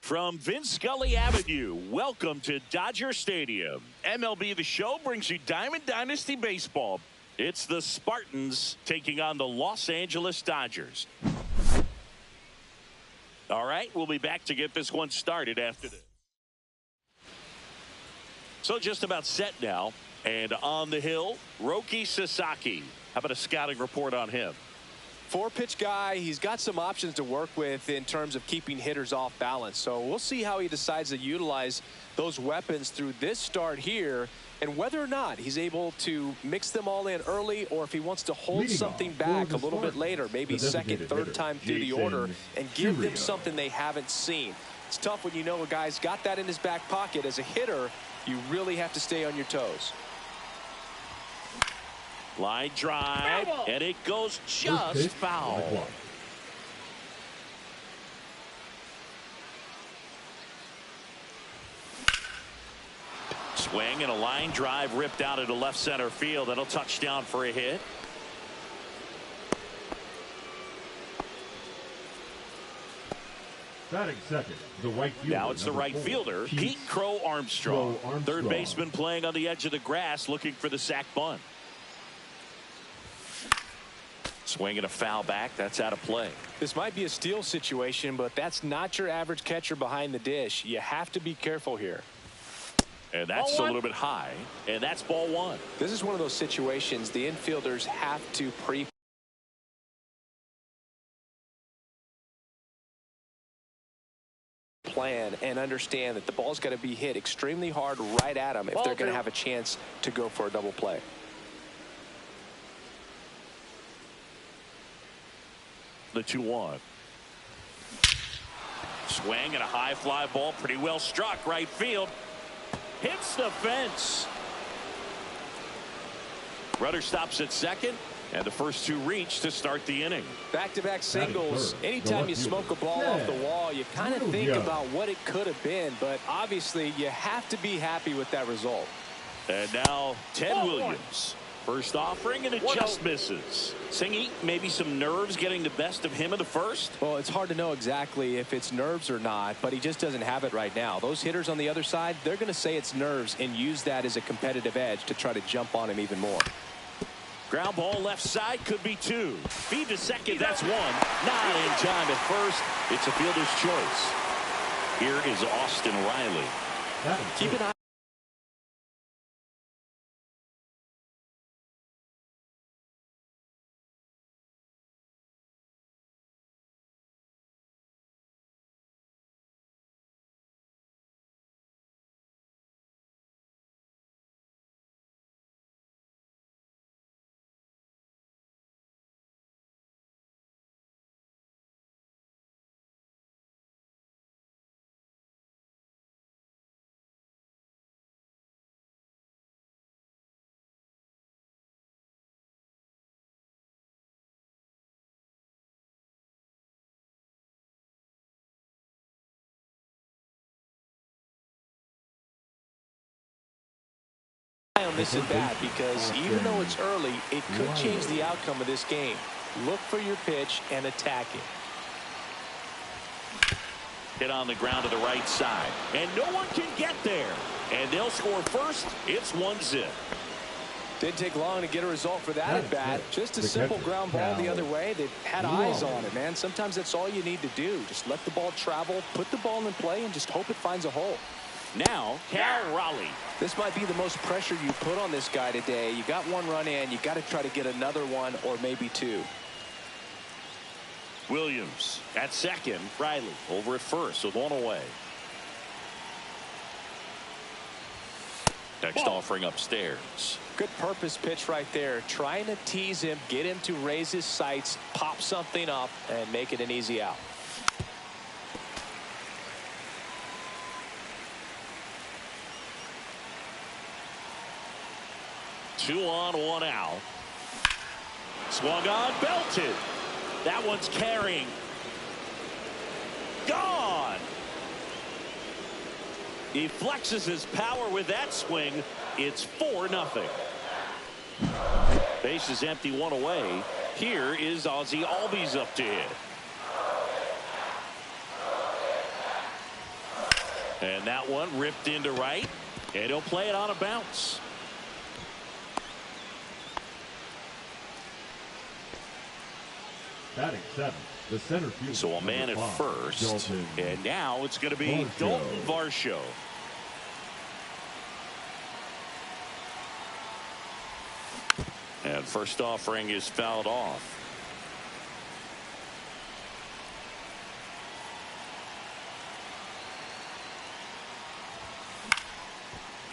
From Vince Scully Avenue, welcome to Dodger Stadium. MLB The Show brings you Diamond Dynasty Baseball. It's the Spartans taking on the Los Angeles Dodgers. All right, we'll be back to get this one started after this. So just about set now. And on the hill, Roki Sasaki. How about a scouting report on him? Four-pitch guy. He's got some options to work with in terms of keeping hitters off balance. So we'll see how he decides to utilize those weapons through this start here, and whether or not he's able to mix them all in early, or if he wants to hold something back a little bit later, maybe second, third time through the order, and give them something they haven't seen. It's tough when you know a guy's got that in his back pocket. As a hitter, you really have to stay on your toes. Line drive, and it goes just foul. Swing and a line drive ripped out into left center field. That'll touch down for a hit. Batting second, the right fielder. Now it's the right fielder, Pete Crow Armstrong. Third baseman playing on the edge of the grass, looking for the sac bunt. Swing and a foul back. That's out of play. This might be a steal situation, but that's not your average catcher behind the dish. You have to be careful here. And that's a little bit high. And that's ball one. This is one of those situations the infielders have to plan and understand that the ball's got to be hit extremely hard right at them if they're going to have a chance to go for a double play. The 2-1. Swing and a high fly ball, pretty well struck right field. Hits the fence. Rudder stops at second, and the first two reach to start the inning. Back-to-back singles. Anytime you smoke a ball off the wall, you kind of think about what it could have been, but obviously you have to be happy with that result. And now Ted Williams. First offering, and it just misses. Singy, maybe some nerves getting the best of him in the first? Well, it's hard to know exactly if it's nerves or not, but he just doesn't have it right now. Those hitters on the other side, they're going to say it's nerves and use that as a competitive edge to try to jump on him even more. Ground ball left side, could be two. Feed to second, that's one. Not in time at first. It's a fielder's choice. Here is Austin Riley. Keep an eye. On this at bat, because even though it's early, it could change the outcome of this game. Look for your pitch and attack it. Hit on the ground to the right side, and no one can get there, and they'll score first. It's 1-0. Didn't take long to get a result for that at bat. Just a simple ground ball the other way. They had eyes on it, man. Sometimes that's all you need to do. Just let the ball travel, put the ball in play, and just hope it finds a hole. Now, Cal Raleigh. This might be the most pressure you put on this guy today. You got one run in. You got to try to get another one or maybe two. Williams at second. Riley over at first with one away. Next offering upstairs. Good purpose pitch right there. Trying to tease him, get him to raise his sights, pop something up, and make it an easy out. Two on, one out. Swung on, belted. That one's carrying. Gone. He flexes his power with that swing. It's 4-0. Base is empty, one away. Here is Ozzie Albies up to hit. And that one ripped into right. And he'll play it on a bounce. Batting 7, the center fielder. So a man at 5, first. Dalton And now it's going to be Dalton Varsho. And first offering is fouled off.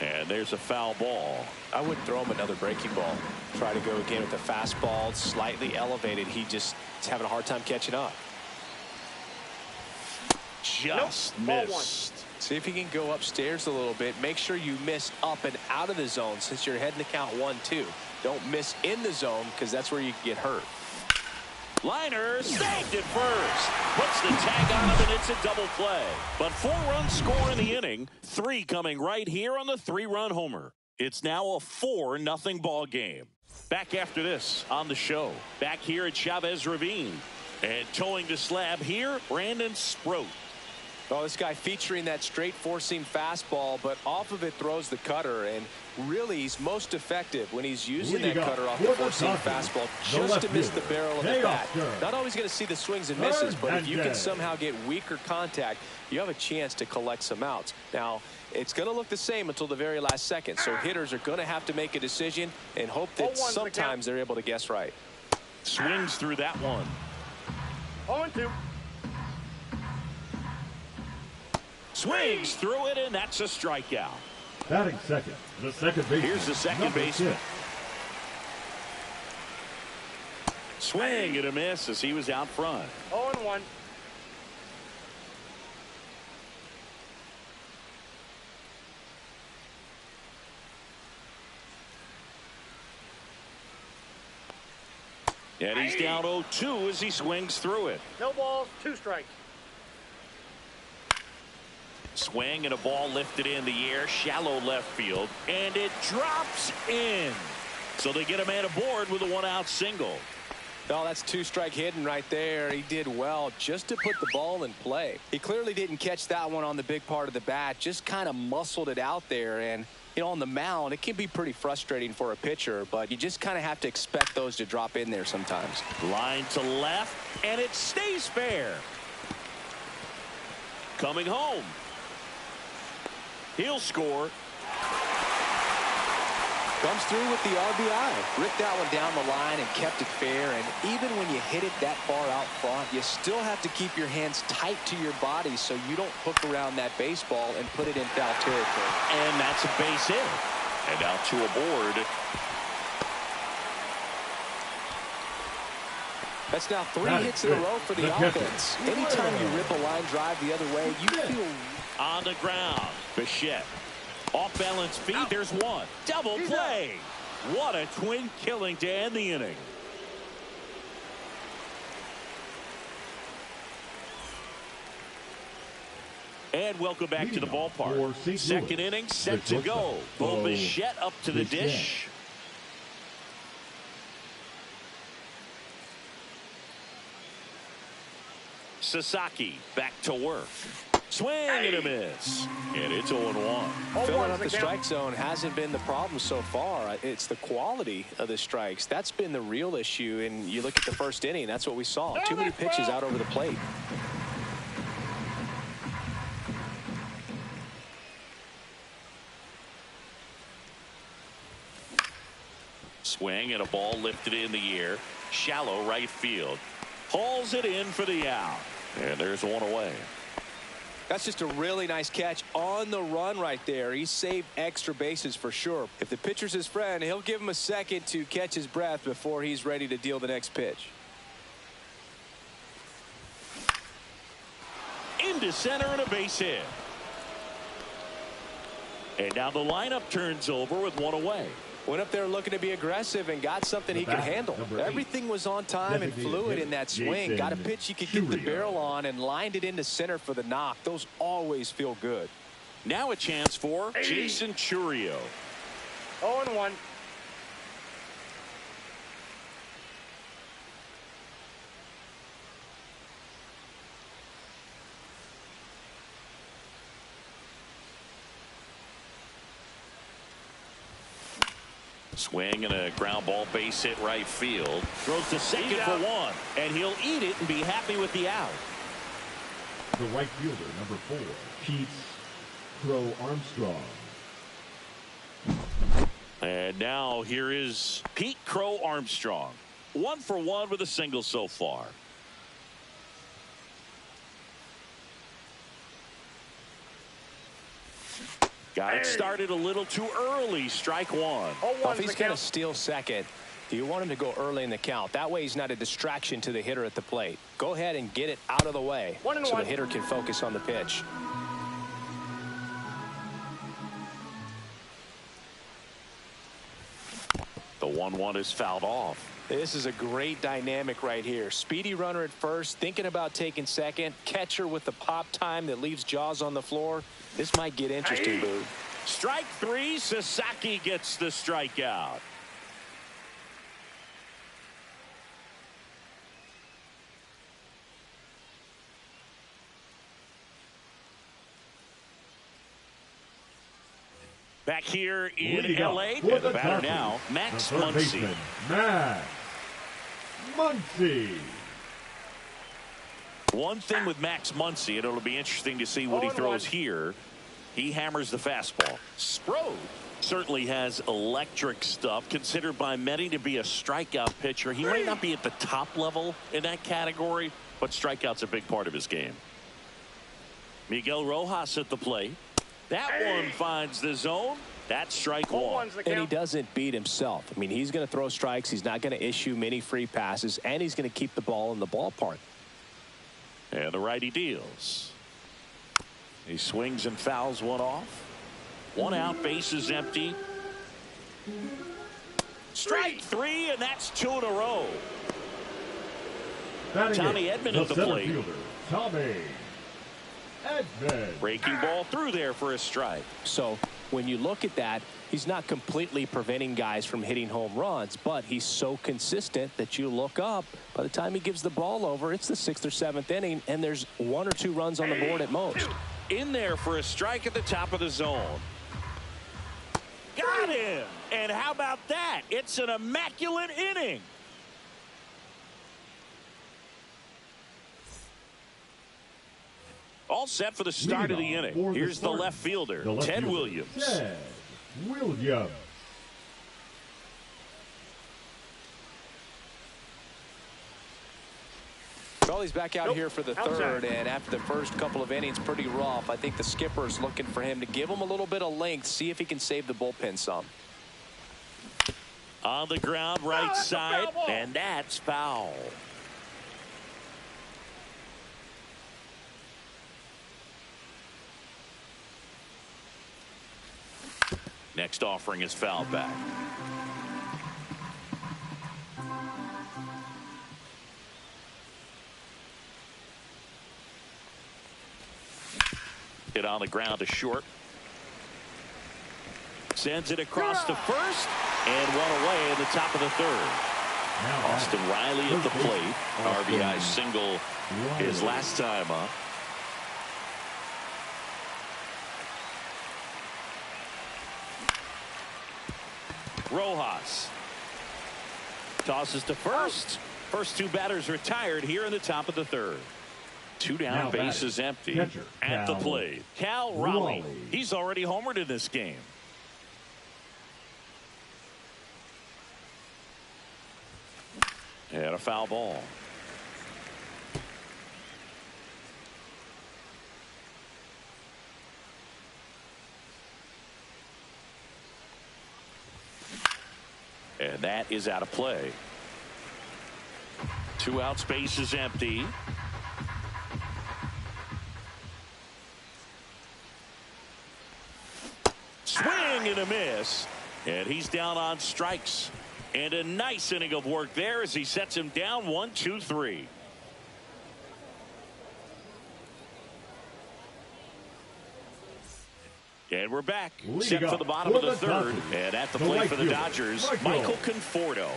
And there's a foul ball. I wouldn't throw him another breaking ball. Try to go again with the fastball, slightly elevated. He just is having a hard time catching up. Just missed. See if he can go upstairs a little bit. Make sure you miss up and out of the zone since you're heading to count 1-2. Don't miss in the zone because that's where you can get hurt. Liner saved it first. Puts the tag on him, and it's a double play. But 4 runs score in the inning. 3 coming right here on the 3-run homer. It's now a 4-0 ball game. Back after this on the show. Back here at Chavez Ravine. And towing the slab here, Brandon Sproat. Oh, this guy featuring that straight four-seam fastball, but off of it throws the cutter, and really he's most effective when he's using that cutter off the four-seam fastball just to miss the barrel of the bat. Not always going to see the swings and misses, but if you can somehow get weaker contact, you have a chance to collect some outs. Now, it's going to look the same until the very last second, so hitters are going to have to make a decision and hope that sometimes they're able to guess right. Swings through that one. 0-2. Swings through it, and that's a strikeout. Batting second, the second baseman. Here's the second baseman. Swing and a miss as he was out front. 0-1. And he's down 0-2 as he swings through it. No balls, 2 strikes. Swing and a ball lifted in the air, shallow left field, and it drops in. So they get a man aboard with a 1-out single. Oh, that's 2-strike hitting right there. He did well just to put the ball in play. He clearly didn't catch that one on the big part of the bat, just kind of muscled it out there. And, you know, on the mound, it can be pretty frustrating for a pitcher, but you just kind of have to expect those to drop in there sometimes. Line to left, and it stays fair. Coming home. He'll score. Comes through with the RBI. Ripped that one down the line and kept it fair. And even when you hit it that far out front, you still have to keep your hands tight to your body so you don't hook around that baseball and put it in foul territory. And that's a base hit. And now to a board. That's now 3 hits in a row for the offense. Anytime you rip a line drive the other way, you feel... On the ground, Bichette. Off balance feet, there's one. Double play. What a twin killing to end the inning. And welcome back to the ballpark. Second inning set to go. Bo Bichette up to the dish. Sasaki back to work. Swing and a miss. And it's 0-1. Filling up the strike zone hasn't been the problem so far. It's the quality of the strikes. That's been the real issue. And you look at the first inning, that's what we saw. Too many pitches out over the plate. Swing and a ball lifted in the air. Shallow right field. Hauls it in for the out. And there's one away. That's just a really nice catch on the run right there. He saved extra bases for sure. If the pitcher's his friend, he'll give him a second to catch his breath before he's ready to deal the next pitch. Into center and a base hit. And now the lineup turns over with one away. Went up there looking to be aggressive and got something he could handle. Everything was on time and fluid in that swing. Got a pitch he could get the barrel on and lined it into center for the knock. Those always feel good. Now a chance for Jason Chourio. 0-1. Swing and a ground ball, base hit right field. Throws to second for one, and he'll eat it and be happy with the out. The right fielder, number 4, Pete Crow Armstrong. And now here is Pete Crow Armstrong. 1 for 1 with a single so far. Got it started a little too early. Strike one. Well, if he's going to steal second, you want him to go early in the count. That way he's not a distraction to the hitter at the plate. Go ahead and get it out of the way so the hitter can focus on the pitch. The 1-1 is fouled off. This is a great dynamic right here. Speedy runner at first, thinking about taking second. Catcher with the pop time that leaves Jaws on the floor. This might get interesting, Boo. Strike 3. Sasaki gets the strikeout. Back here in L.A., and the batter now, Max Muncy. Max Muncy. One thing with Max Muncy, and it'll be interesting to see what he throws here. He hammers the fastball. Sproat certainly has electric stuff, considered by many to be a strikeout pitcher. He might not be at the top level in that category, but strikeout's a big part of his game. Miguel Rojas at the plate. That one finds the zone. That's strike one. And he doesn't beat himself. I mean, he's going to throw strikes. He's not going to issue many free passes, and he's going to keep the ball in the ballpark. And the righty deals. He swings and fouls one off. 1 out, base is empty. Strike 3, and that's 2 in a row. Tommy Edman at the plate. Fielder, Tommy Edman. Breaking ball through there for a strike. So when you look at that, he's not completely preventing guys from hitting home runs, but he's so consistent that you look up. By the time he gives the ball over, it's the 6th or 7th inning, and there's 1 or 2 runs on the board at most. In there for a strike at the top of the zone. Got him. And how about that? It's an immaculate inning. All set for the start of the inning. Here's the left fielder, Ted Williams. Ted Williams. Well, he's back out here for the third, and after the first couple of innings, pretty rough. I think the skipper's looking for him to give him a little bit of length, see if he can save the bullpen some. On the ground, right side, and that's foul. Next offering is fouled back. Hit on the ground to short. Sends it across to first, and one away in the top of the third. Austin Riley at the plate. RBI single his last time up. Rojas tosses to first. First 2 batters retired here in the top of the third. 2 down, bases empty. Catcher, at the plate, Cal Raleigh. He's already homered in this game. And a foul ball. And that is out of play. 2 outs, base is empty. Swing and a miss. And he's down on strikes. And a nice inning of work there as he sets him down 1-2-3. And we're back. Set for the bottom of the third. And at the plate for the Dodgers, Michael Conforto.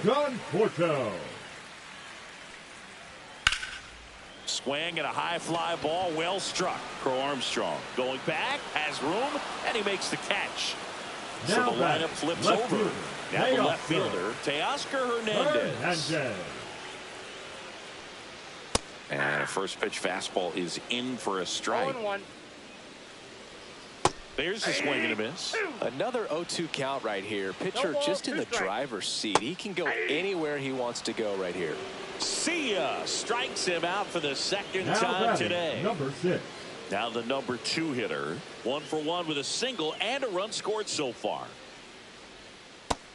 Swing and a high fly ball, well struck. Crow Armstrong going back, has room, and he makes the catch. So the Now batting, lineup flips left over. fielder, Now the left Teoscar fielder, Teoscar Hernandez. Hernandez. And a first pitch fastball is in for a strike. 0-1. There's a swing and a miss. Another 0-2 count right here. Pitcher No ball, just in 2 the strikes. driver's seat. He can go anywhere he wants to go right here. See ya. Strikes him out for the second Now time batting, today. number 6. Now the number 2 hitter. 1 for 1 with a single and a run scored so far.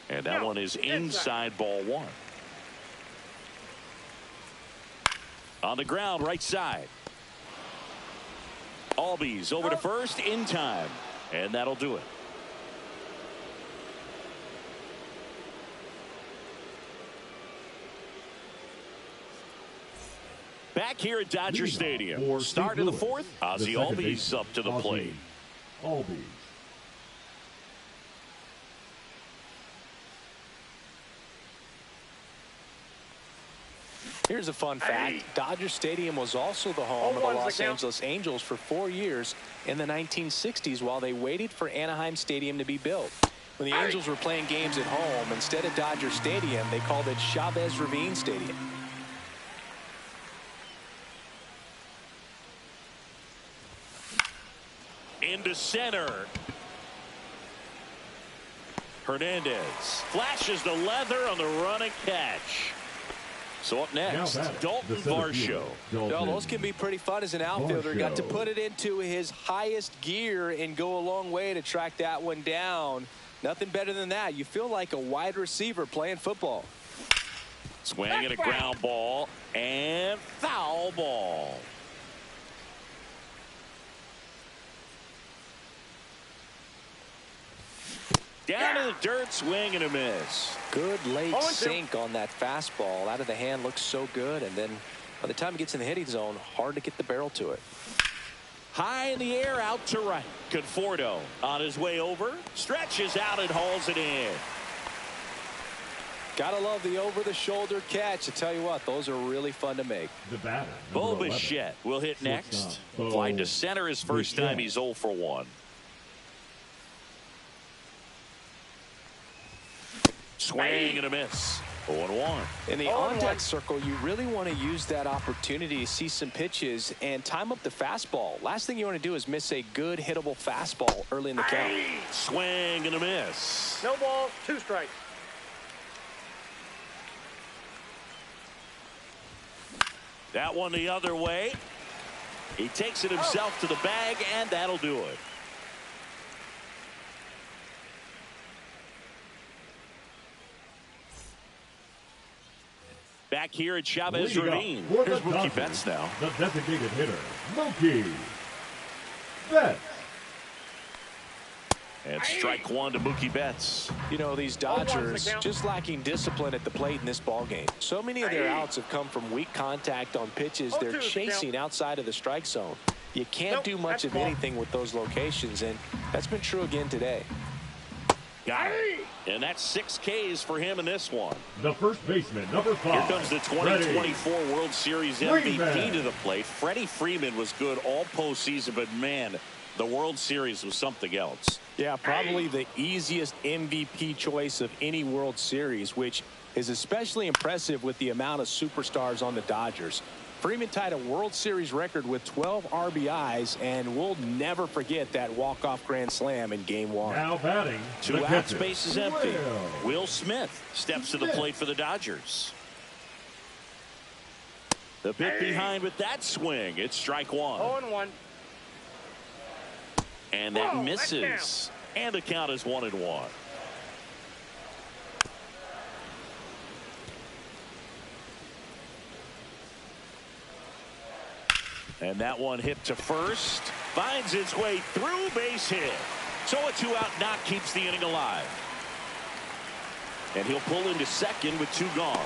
And that one is inside ball 1. On the ground, right side. Albies over to first in time. And that'll do it. Back here at Dodger Leading Stadium. for Start St. of the Louis, fourth. the Ozzie second Albies baseman, up to the Ozzie plate. Albies. Here's a fun fact. Dodger Stadium was also the home of the 0-1's the Los count. Angeles Angels for 4 years in the 1960s while they waited for Anaheim Stadium to be built. When the Angels were playing games at home, instead of Dodger Stadium, they called it Chavez Ravine Stadium. Into center. Hernandez flashes the leather on the running catch. So up next, Now batting, Dalton the center Varsho. fielder, Well, Dalton those can be pretty fun as an outfielder. Got to Varsho. put it into his highest gear and go a long way to track that one down. Nothing better than that. You feel like a wide receiver playing football. Swing and a ground ball and foul ball. Down to the dirt, swing and a miss. Good late 0-2. sink on that fastball. Out of the hand looks so good, and then by the time it gets in the hitting zone, hard to get the barrel to it. High in the air, out to right. Conforto on his way over, stretches out and hauls it in. Gotta love the over-the-shoulder catch. I tell you what, those are really fun to make. The batter, Bo number 11. Bichette will hit next. Shortstop, Bo Flying to center his first time. Bichette. He's 0 for 1. Swing and a miss. 0-1. In the 0-1. on-deck circle, you really want to use that opportunity to see some pitches and time up the fastball. Last thing you want to do is miss a good hittable fastball early in the count. Swing and a miss. No balls, 2 strikes. That one the other way. He takes it himself to the bag, and that'll do it. Back here at Chavez Leading up Ravine. for the Here's Mookie Dodgers, Betts now. The designated hitter, Mookie Betts. And strike 1 to Mookie Betts. You know, these 0-1's the Dodgers count. just lacking discipline at the plate in this ballgame. So many of their outs have come from weak contact on pitches 0-2 they're is the count. chasing outside of the strike zone. You can't Nope, do much that's of ball. anything with those locations, and that's been true again today. Got it. And that's 6 Ks for him in this one. The first baseman, number 5. Here comes the 2024 World Series MVP Freeman. to the plate. Freddie Freeman was good all postseason, but man, the World Series was something else. Yeah, probably the easiest MVP choice of any World Series, which is especially impressive with the amount of superstars on the Dodgers. Freeman tied a World Series record with 12 RBIs, and we'll never forget that walk-off grand slam in Game 1. Now batting, 2 the outs, catcher, base is empty. Will Will Smith steps to the plate for the Dodgers. The bit behind with that swing. It's strike 1. 0-1. And that Whoa, that misses. And the count is 1-1. And that one hit to first. Finds its way through, base hit. So a 2-out knock keeps the inning alive. And he'll pull into second with 2 gone.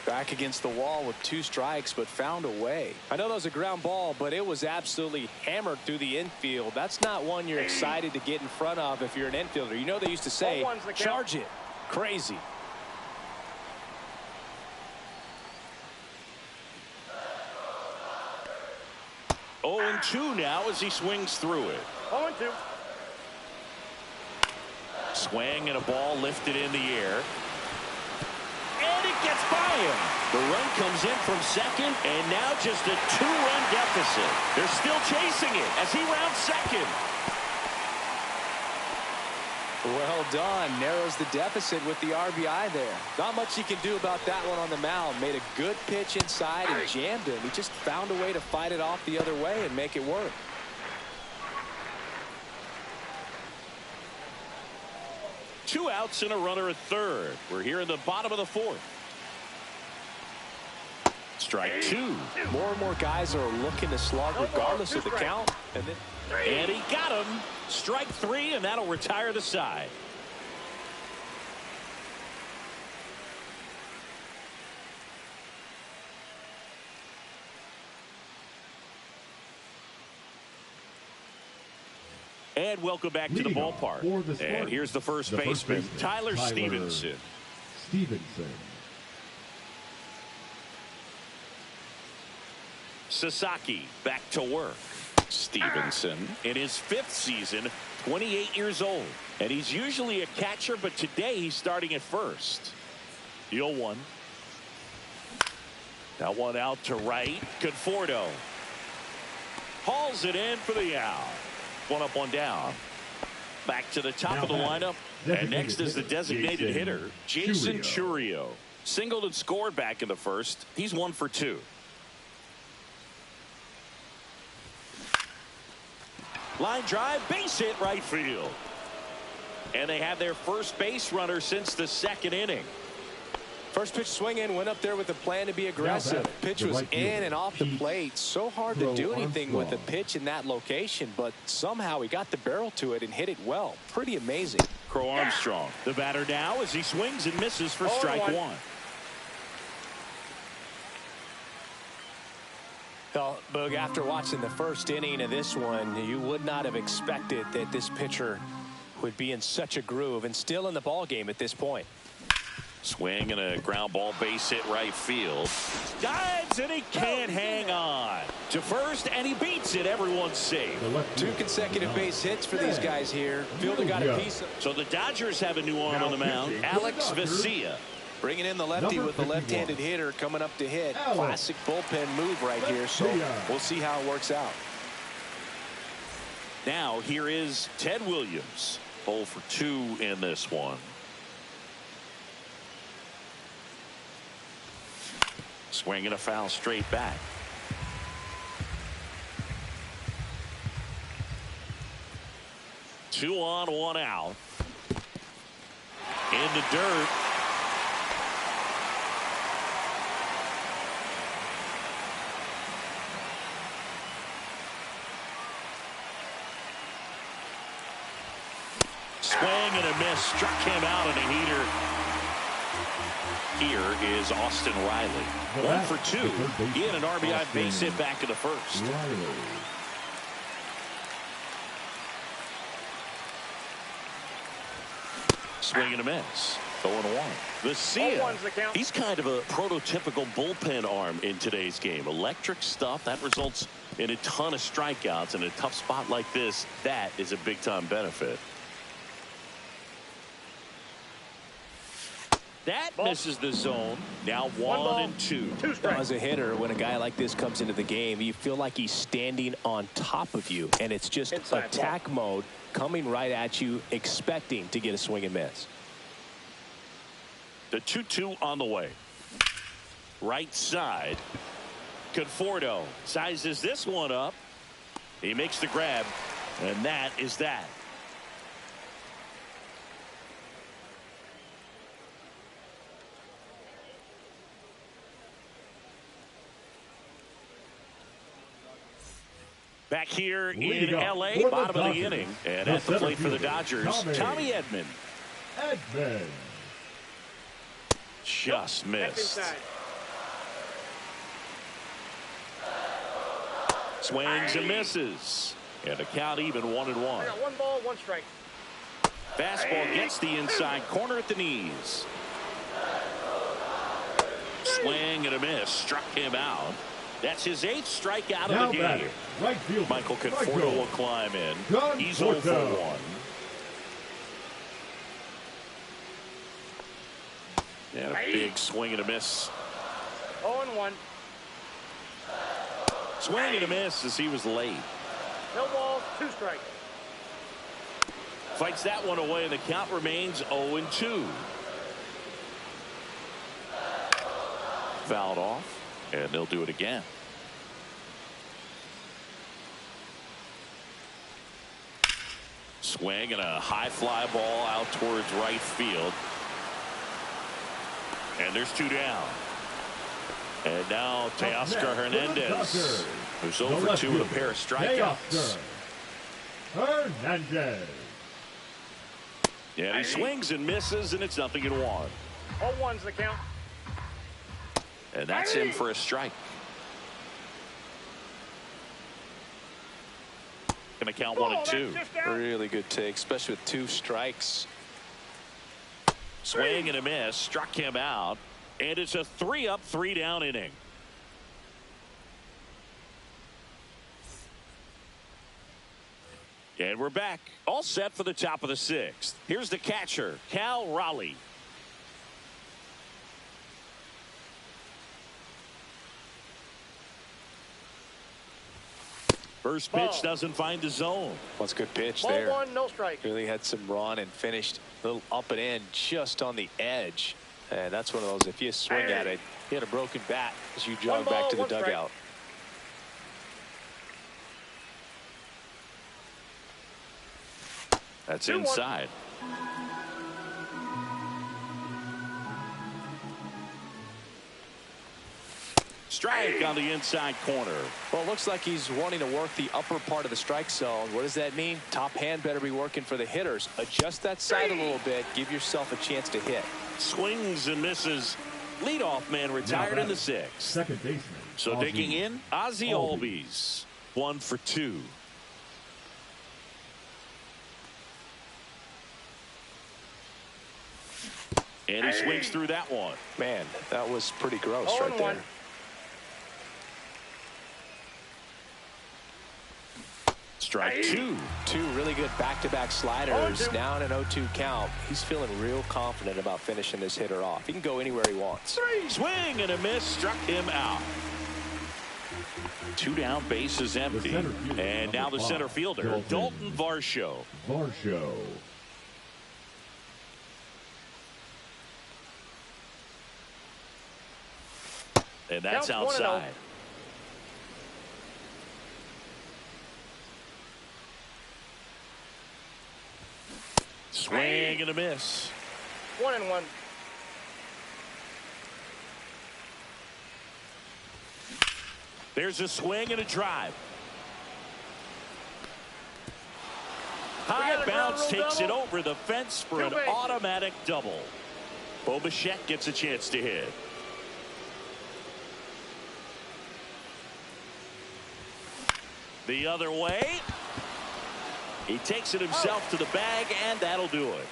Back against the wall with 2 strikes, but found a way. I know that was a ground ball, but it was absolutely hammered through the infield. That's not one you're excited to get in front of if you're an infielder. You know they used to say, 0-1's the count. charge it. Crazy. Oh, and 2 now as he swings through it. 0-2. Swing and a ball lifted in the air. And it gets by him. The run comes in from second, and now just a 2-run deficit. They're still chasing it as he rounds second. Well done. Narrows the deficit with the RBI there. Not much he can do about that one on the mound. Made a good pitch inside and jammed him. He just found a way to fight it off the other way and make it work. Two outs and a runner at third. We're here in the bottom of the fourth. Strike two. More and more guys are looking to slug regardless of the count. And he got him. Strike three, and that'll retire the side. And welcome back to the ballpark. And here's the first baseman, Tyler Stevenson. Sasaki back to work. Stevenson in his 5th season, 28 years old. And he's usually a catcher, but today he's starting at first. 0-1. That one out to right. Conforto hauls it in for the out. One up, one down. Back to the top of the lineup. And next is the designated hitter, Jason Chourio. Singled and scored back in the first. He's 1 for 2. Line drive, base hit right field. And they have their first base runner since the 2nd inning. First pitch swinging, went up there with a plan to be aggressive. Pitch was in and off the plate. So hard to do anything with a pitch in that location, but somehow he got the barrel to it and hit it well. Pretty amazing. Crow Armstrong, the batter now as he swings and misses for strike one. Well, Boog, after watching the first inning of this one, you would not have expected that this pitcher would be in such a groove and still in the ball game at this point. Swing and a ground ball, base hit right field. Dives and he can't hang on to first, and he beats it. Everyone's safe. 2 consecutive base hits for these guys here. Fielder got a piece of. So the Dodgers have a new arm on the mound, Alex Vesia. Bringing in the lefty with the left-handed hitter coming up to hit. Classic bullpen move right here, so we'll see how it works out. Now here is Ted Williams. 0 for 2 in this one. Swing and a foul straight back. Two on, one out. In the dirt. Swing and a miss. Struck him out in a heater. Here is Austin Riley. 1 for 2. He had an RBI base hit back in the first. Swing and a miss. 0-1. Vesia, he's kind of a prototypical bullpen arm in today's game. Electric stuff that results in a ton of strikeouts. In a tough spot like this, that is a big-time benefit. That misses the zone. Now 1 and 2. As a hitter, when a guy like this comes into the game, you feel like he's standing on top of you, and it's just attack mode coming right at you, expecting to get a swing and miss. The 2-2 on the way. Right side. Conforto sizes this one up. He makes the grab, and that is that. Back here in L.A., bottom of the inning. And at the plate for the Dodgers, Tommy Edman. Just missed. Swings and misses. And the count even 1-1. 1 ball, 1 strike. Fastball gets the inside corner at the knees. Swing and a miss. Struck him out. That's his 8th strikeout of the game. Michael Conforto will climb in. He's 0 for 1. And a big swing and a miss. 0-1. Swing and a miss as he was late. No balls, 2 strikes. Fights that one away, and the count remains 0-2. Fouled off, and they'll do it again. Swing and a high fly ball out towards right field. And there's 2 down. And now Teoscar Hernandez, who's over 2 with a pair of strikeouts. Hernandez. Yeah, he swings and misses, and it's 0-1. 0-1's the count. And that's him for a strike. Gonna count 1-2. Really good take, especially with 2 strikes. Swing and a miss, struck him out, and it's a 3-up, 3-down inning. And we're back, all set for the top of the 6th. Here's the catcher, Cal Raleigh. First pitch doesn't find the zone. What's good pitch Ball there. 1, no strike. Really had some run and finished a little up and in just on the edge. And that's one of those, if you swing at it, you had a broken bat as you jog back to the dugout. That's inside. Strike on the inside corner. Well, it looks like he's wanting to work the upper part of the strike zone. What does that mean? Top hand better be working for the hitters. Adjust that side a little bit. Give yourself a chance to hit. Swings and misses. Leadoff man retired in the 6th. Second baseman. So Ozzie digging in, Ozzie Albies. 1 for 2. And he swings through that one. Man, that was pretty gross right 0-1. there. Strike 2. 2 really good back-to-back sliders. Now in an 0-2 count. He's feeling real confident about finishing this hitter off. He can go anywhere he wants. Swing and a miss, struck him out. 2 down, base is empty. And now the center fielder, Dalton Varsho. Varsho. And that's Counts 1-0. outside. Swing and a miss. 1-1. There's a swing and a drive. High bounce takes it over the fence for an automatic double. Bo Bichette gets a chance to hit. The other way. He takes it himself to the bag, and that'll do it.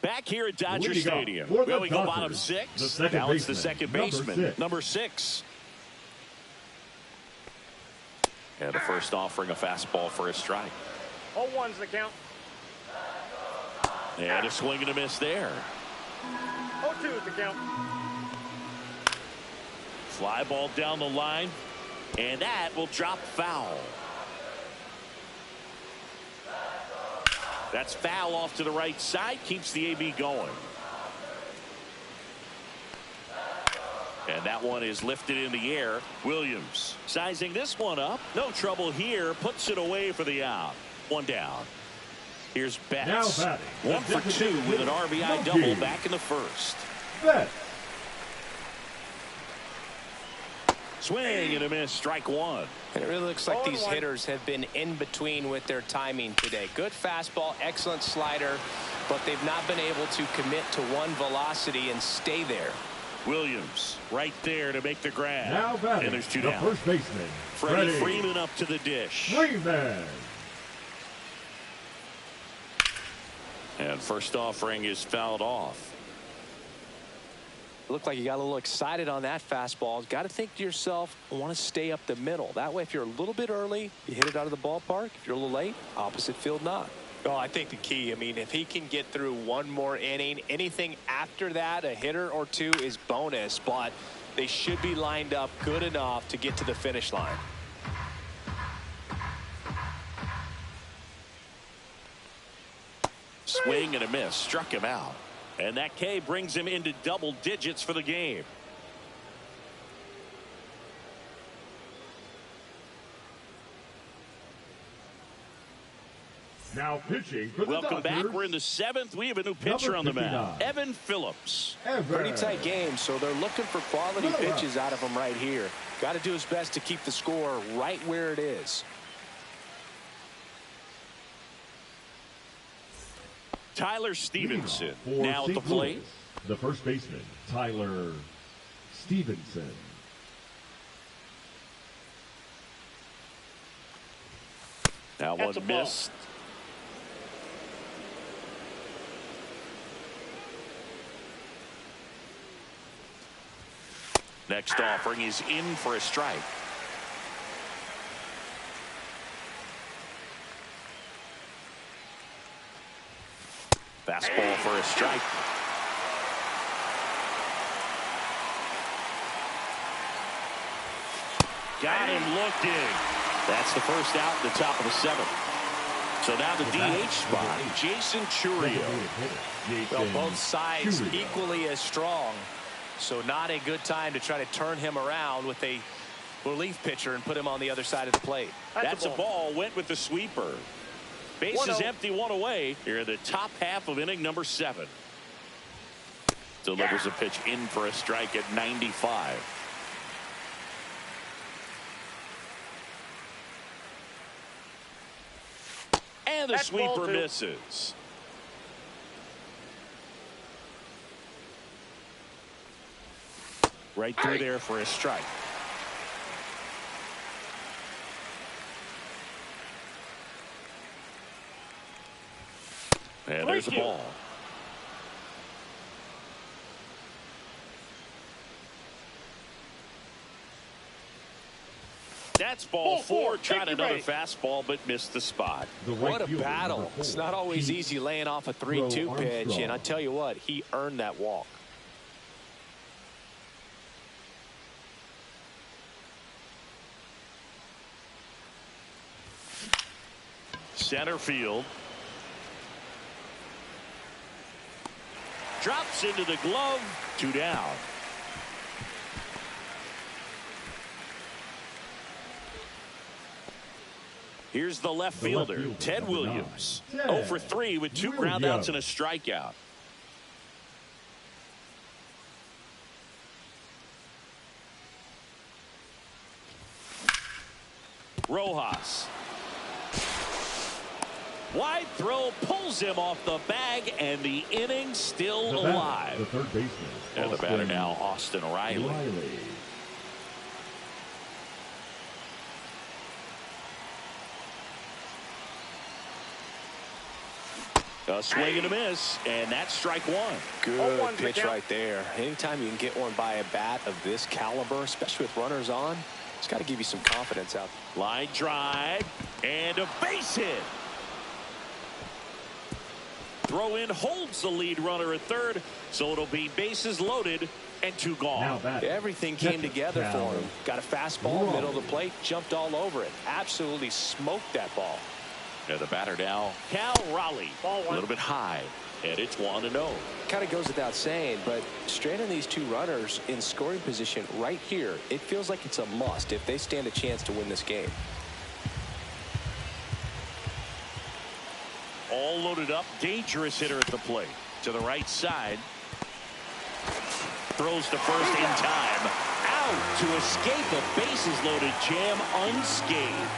Back here at Dodger Stadium. Well, we go bottom 6. Now it's the second baseman, number 6. And the first offering a fastball for a strike. 0-1's the count. And a swing and a miss there. 0-2 is the count. Fly ball down the line, and that will drop foul. That's foul off to the right side, keeps the AB going. And that one is lifted in the air. Williams sizing this one up. No trouble here. Puts it away for the out. 1 down. Here's Betts. 1 for 2 with an RBI double back in the first. Betts. Swing and a miss. Strike 1. And it really looks like these hitters have been in between with their timing today. Good fastball, excellent slider, but they've not been able to commit to one velocity and stay there. Williams right there to make the grab. Now batting, and there's 2 the down. first baseman, Freddie Freeman up to the dish. Freeman. And first offering is fouled off. Looked like you got a little excited on that fastball. Got to think to yourself, I want to stay up the middle. That way, if you're a little bit early, you hit it out of the ballpark. If you're a little late, opposite field knock. Oh, I think the key, I mean, if he can get through one more inning, anything after that, a hitter or two is bonus, but they should be lined up good enough to get to the finish line. Swing and a miss. Struck him out. And that K brings him into double digits for the game. Now pitching for the Welcome back. Dodgers, We're in the 7th. We have a new pitcher on the mound. Evan Phillips. Pretty tight game, so they're looking for quality pitches out of him right here. Got to do his best to keep the score right where it is. Tyler Stevenson for now at the St. plate. Louis, the first baseman, Tyler Stevenson. Now That's one a ball. missed. Next offering is in for a strike. Fastball for a strike. Got him looking. That's the first out in the top of the 7th. So now the DH spot, Jason Chourio. Well, both sides equally as strong, so not a good time to try to turn him around with a relief pitcher and put him on the other side of the plate. That's a ball. Went with the sweeper. Base is empty, one away. Here in the top half of inning number 7. Delivers a pitch in for a strike at 95. And the That's ball sweeper 2. misses. Right through there for a strike. And there's the ball. That's ball 4. Tried another fastball, but missed the spot. What a battle. It's not always easy laying off a 3-2 pitch, and I tell you what, he earned that walk. Center field. Drops into the glove. 2 down. Here's the left fielder, Ted Williams. 0 for 3 with 2 groundouts and a strikeout. Rojas. Wide throw pulls him off the bag, and the inning still alive. The third baseman. And the batter now, Austin Riley. A swing and a miss, and that's strike 1. Good pitch right there. Anytime you can get one by a bat of this caliber, especially with runners on, it's got to give you some confidence out there. Line drive, and a base hit. Throw in holds the lead runner at third, so it'll be bases loaded and 2 gone. Everything came together for him. Got a fastball, middle of the plate, jumped all over it. Absolutely smoked that ball. And the batter now, Cal Raleigh. A little bit high, and it's 1-0. Kind of goes without saying, but straight on these 2 runners in scoring position right here, it feels like it's a must if they stand a chance to win this game. All loaded up, dangerous hitter at the plate. To the right side. Throws to first in time. Out to escape a bases loaded jam unscathed.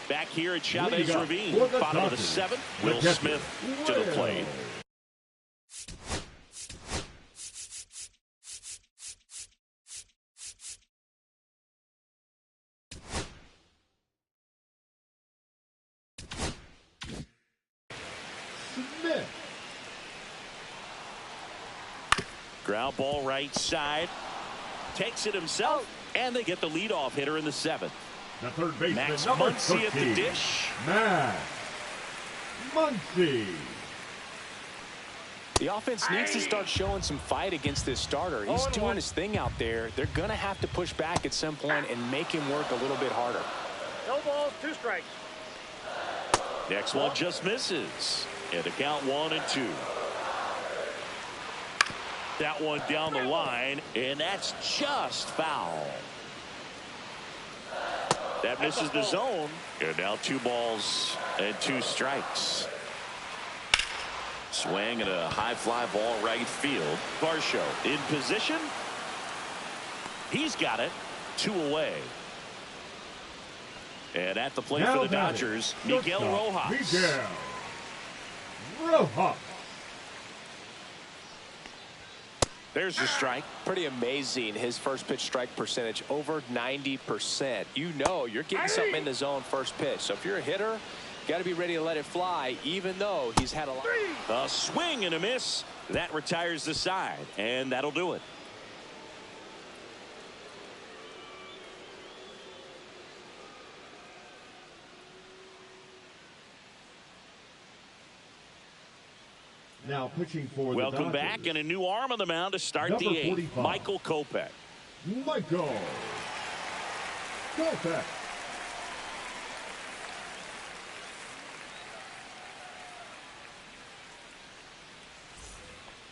Back here at Chavez Ravine, bottom of the 7th, Will Smith to the plate. Ground ball right side. Takes it himself, and they get the leadoff hitter in the 7th. The third baseman, Max number Muncy at the 13, dish. Max Muncy. The offense needs to start showing some fight against this starter. He's doing his thing out there. They're going to have to push back at some point and make him work a little bit harder. No balls, 2 strikes. Next one just misses. And the count 1-2. That one down the line, and that's just foul. That misses the zone. And now 2 balls and 2 strikes. Swing and a high fly ball right field. Varsho in position. He's got it. 2 away. And at the plate Now for the Dodgers, Miguel Rojas. Miguel Rojas. There's the strike. Pretty amazing, his first pitch strike percentage, over 90%. You know you're getting something in the zone first pitch. So if you're a hitter, got to be ready to let it fly, even though he's had a lot. A swing and a miss. That retires the side, and that'll do it. Now pitching for the Welcome Dodgers, back, and a new arm on the mound to start number the 8th. 45. Michael Kopech. Michael Kopech.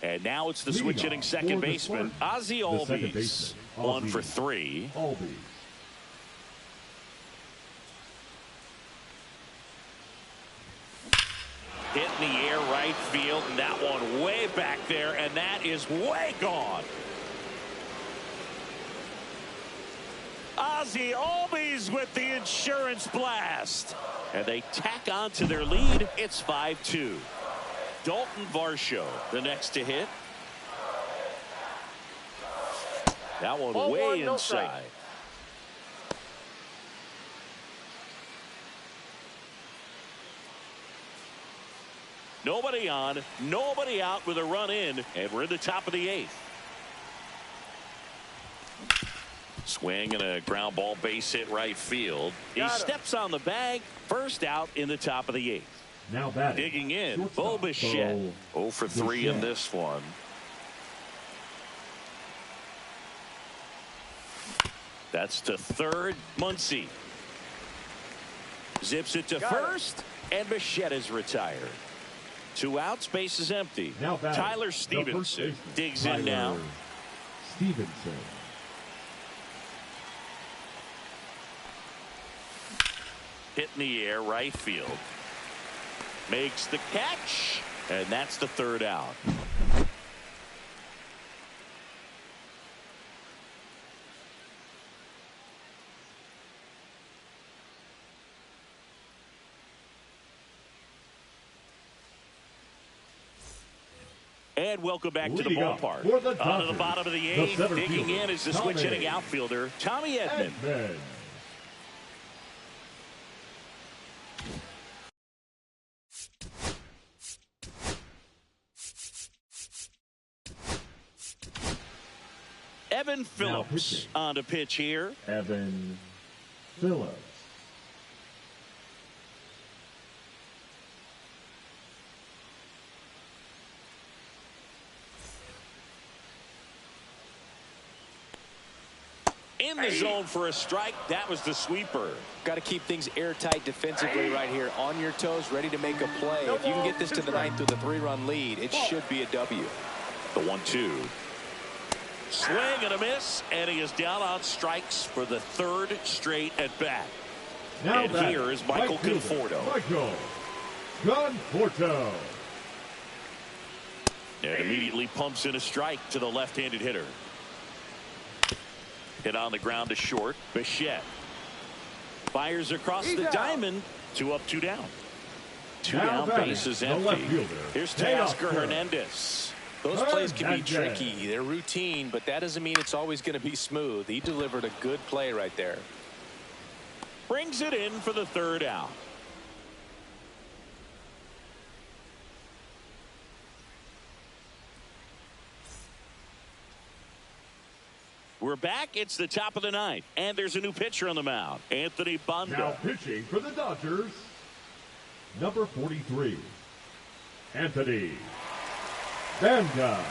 And now it's the Leading switch hitting off second for the baseman, Spartans, Ozzie the second Albies. baseman, 1 for Ozzie 3. Albies. Hit in the air right field, and that one way back there, and that is way gone. Ozzie Albies with the insurance blast. And they tack on to their lead. It's 5-2. Dalton Varsho, the next to hit. That one Ball way 1, no strike. inside. Nobody on, nobody out with a run in, and we're in the top of the 8th. Swing and a ground ball base hit right field. He steps on the bag. First out in the top of the 8th. Now batting, Digging in, shortstop, Bo Bichette. Bo 0 for 3 in Bichette. this one. That's to third. Muncy zips it to first, and Bichette is retired. 2 outs, base is empty. Now batting, Tyler the first Stevenson baseman, digs in Tyler now. Stevenson. Hit in the air, right field. Makes the catch, and that's the 3rd out. And welcome back to the Leading off ballpark. for the On to the Dodgers, bottom of the the 8th, center digging fielder, in is the Tommy switch hitting outfielder, Tommy Edman. Edman. Evan Phillips pitching. on to pitch here. Evan Phillips. In the zone for a strike. That was the sweeper. Got to keep things airtight defensively right here. On your toes, ready to make a play. If you can get this to the 9th with a 3-run lead, it should be a W. The 1-2. Swing and a miss, and he is down on strikes for the 3rd straight at bat. Now And batting, here is Michael right fielder, Conforto. Michael Conforto. And immediately pumps in a strike to the left-handed hitter. Hit on the ground to short. Bichette fires across the diamond. 2 up, 2 down. 2 Now down, batting, base is the empty. left fielder, Here's Teoscar Teoscar Hernandez. Those plays can be Hernandez. tricky. They're routine, but that doesn't mean it's always going to be smooth. He delivered a good play right there. Brings it in for the 3rd out. We're back. It's the top of the ninth, and there's a new pitcher on the mound, Anthony Banda. Now pitching for the Dodgers, number 43, Anthony Banda.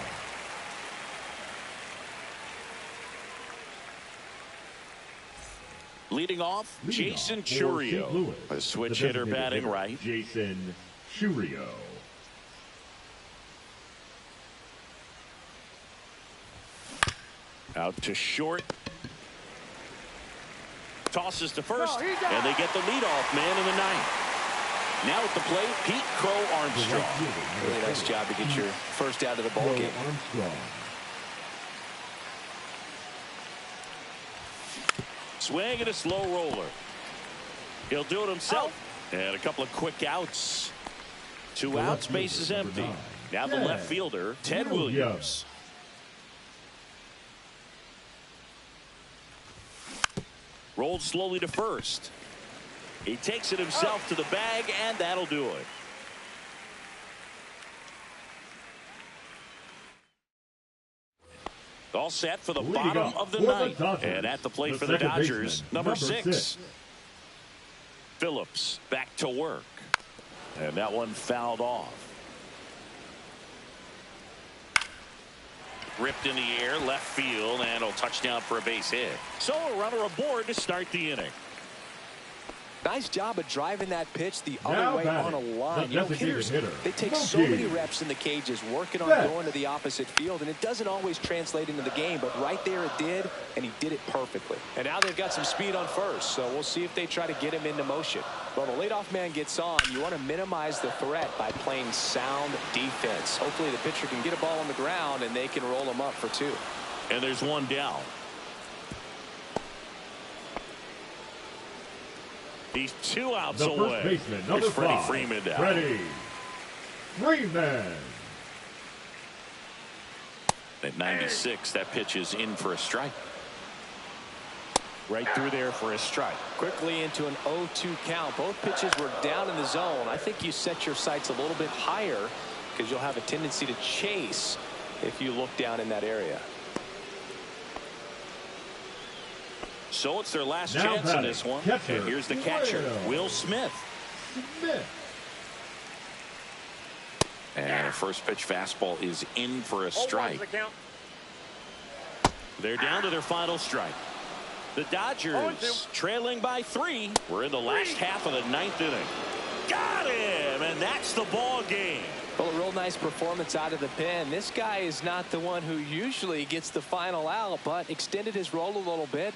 Leading off, Jason for St. Chourio, Louis, a switch the hitter designated batting hitter, right. Jason Chourio. Out to short. Tosses to first, and they get the leadoff man in the ninth. Now at the plate, Pete Crow Armstrong. Really nice job to get your first out of the ball game. Armstrong. Swing and a slow roller. He'll do it himself. And a couple of quick outs. Two outs, base is empty. Now the left fielder, Ted Williams. Rolled slowly to first. He takes it himself to the bag, and that'll do it. All set for the bottom of the ninth. And at the plate for the Dodgers, number 6. Phillips back to work. And that one fouled off. Ripped in the air, left field, and a touchdown for a base hit. So a runner aboard to start the inning. Nice job of driving that pitch the other way on a line. You know, hitters, they take so many reps in the cages working on going to the opposite field, and it doesn't always translate into the game, but right there it did, and he did it perfectly. And now they've got some speed on first, so we'll see if they try to get him into motion. Well, the leadoff man gets on. You want to minimize the threat by playing sound defense. Hopefully the pitcher can get a ball on the ground, and they can roll him up for 2. And there's one down. He's 2 outs The away. first baseman, number It's Freddie 5, Freeman down. Freddie Freeman. At 96, that pitch is in for a strike. Right through there for a strike. Quickly into an 0-2 count. Both pitches were down in the zone. I think you set your sights a little bit higher because you'll have a tendency to chase if you look down in that area. So it's their last Now chance in this one. catcher, And here's the catcher, Will Smith. And a first pitch fastball is in for a strike. The count. They're down to their final strike. The Dodgers trailing by 3. We're in the last half of the 9th inning. Got him, and that's the ball game. Well, a real nice performance out of the pen. This guy is not the one who usually gets the final out, but extended his role a little bit.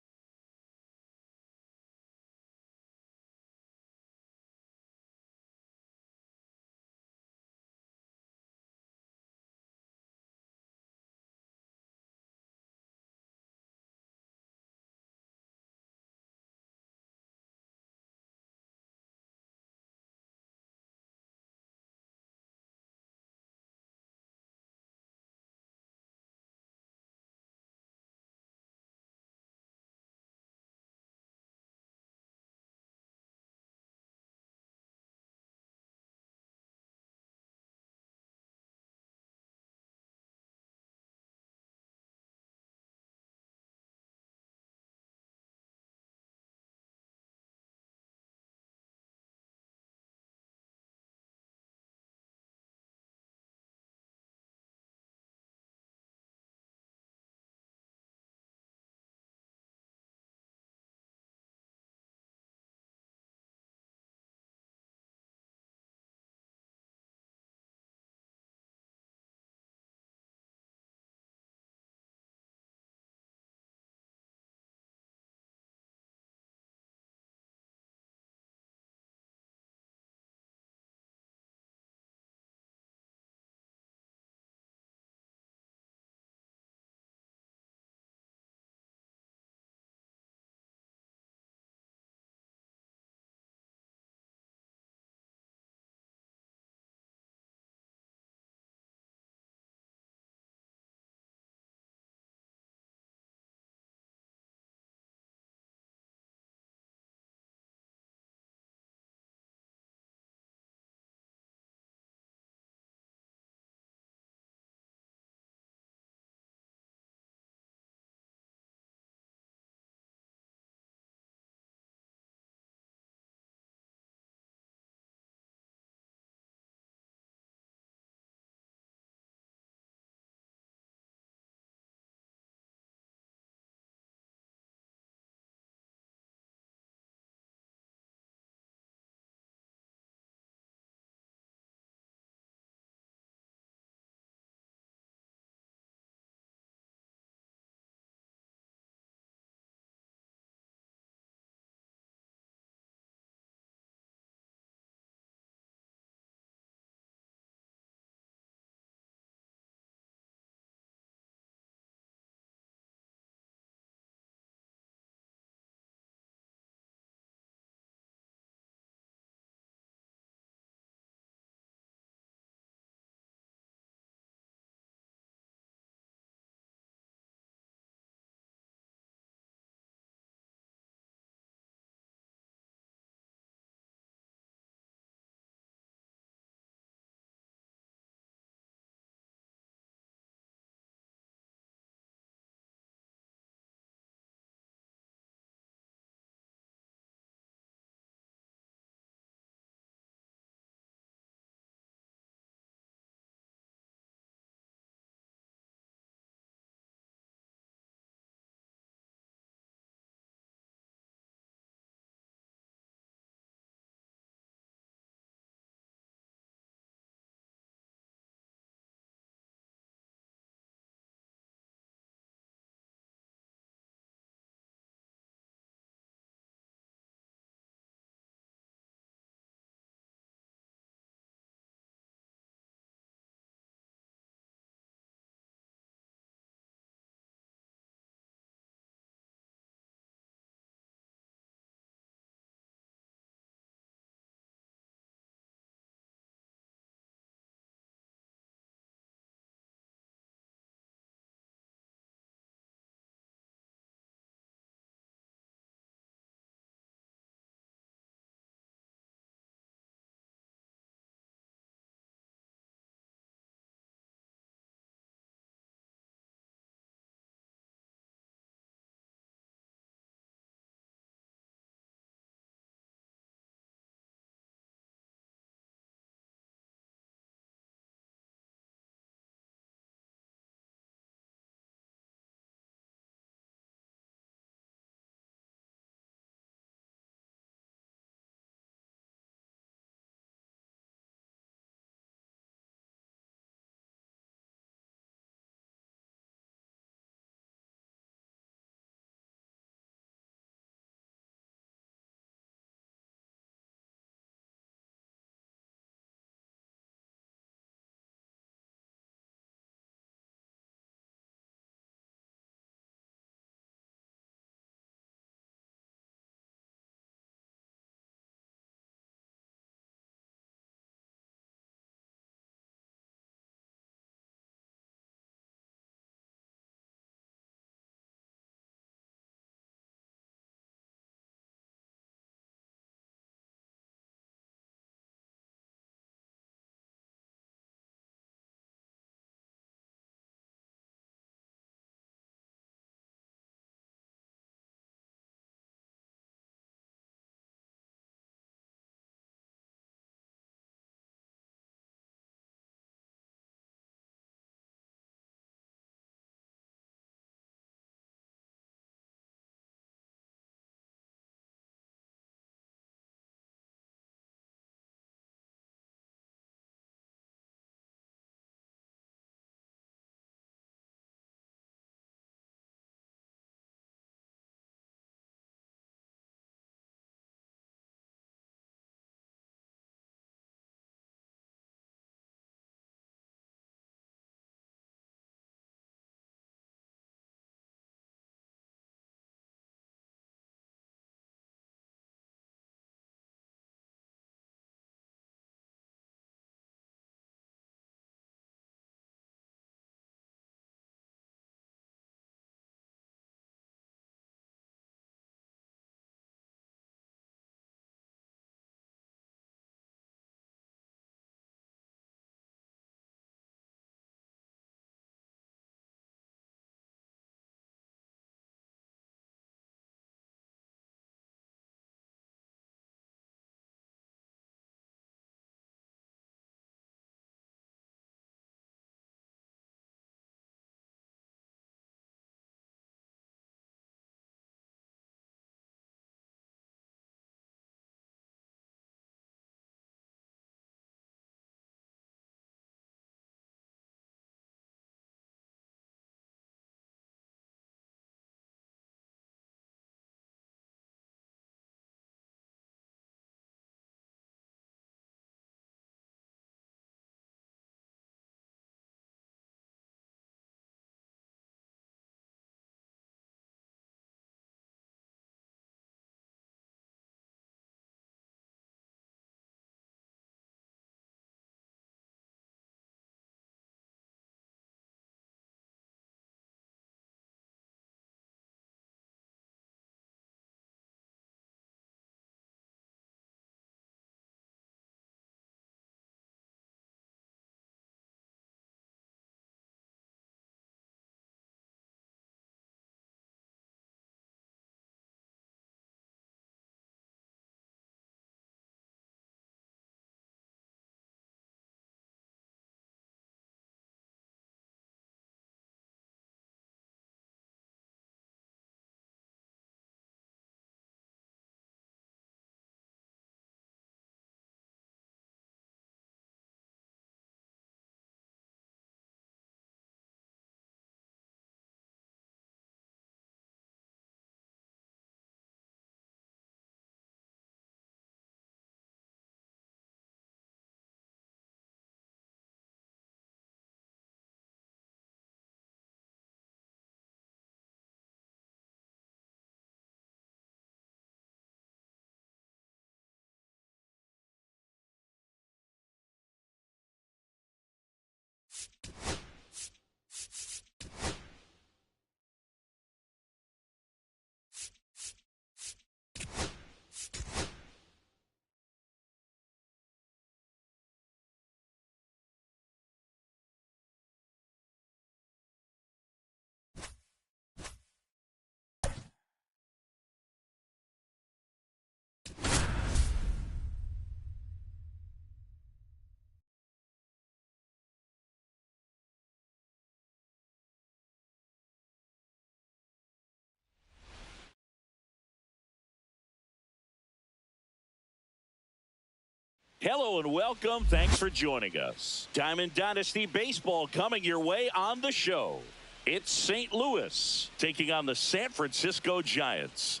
Hello and welcome. Thanks for joining us. Diamond Dynasty Baseball coming your way on the show. It's St. Louis taking on the San Francisco Giants.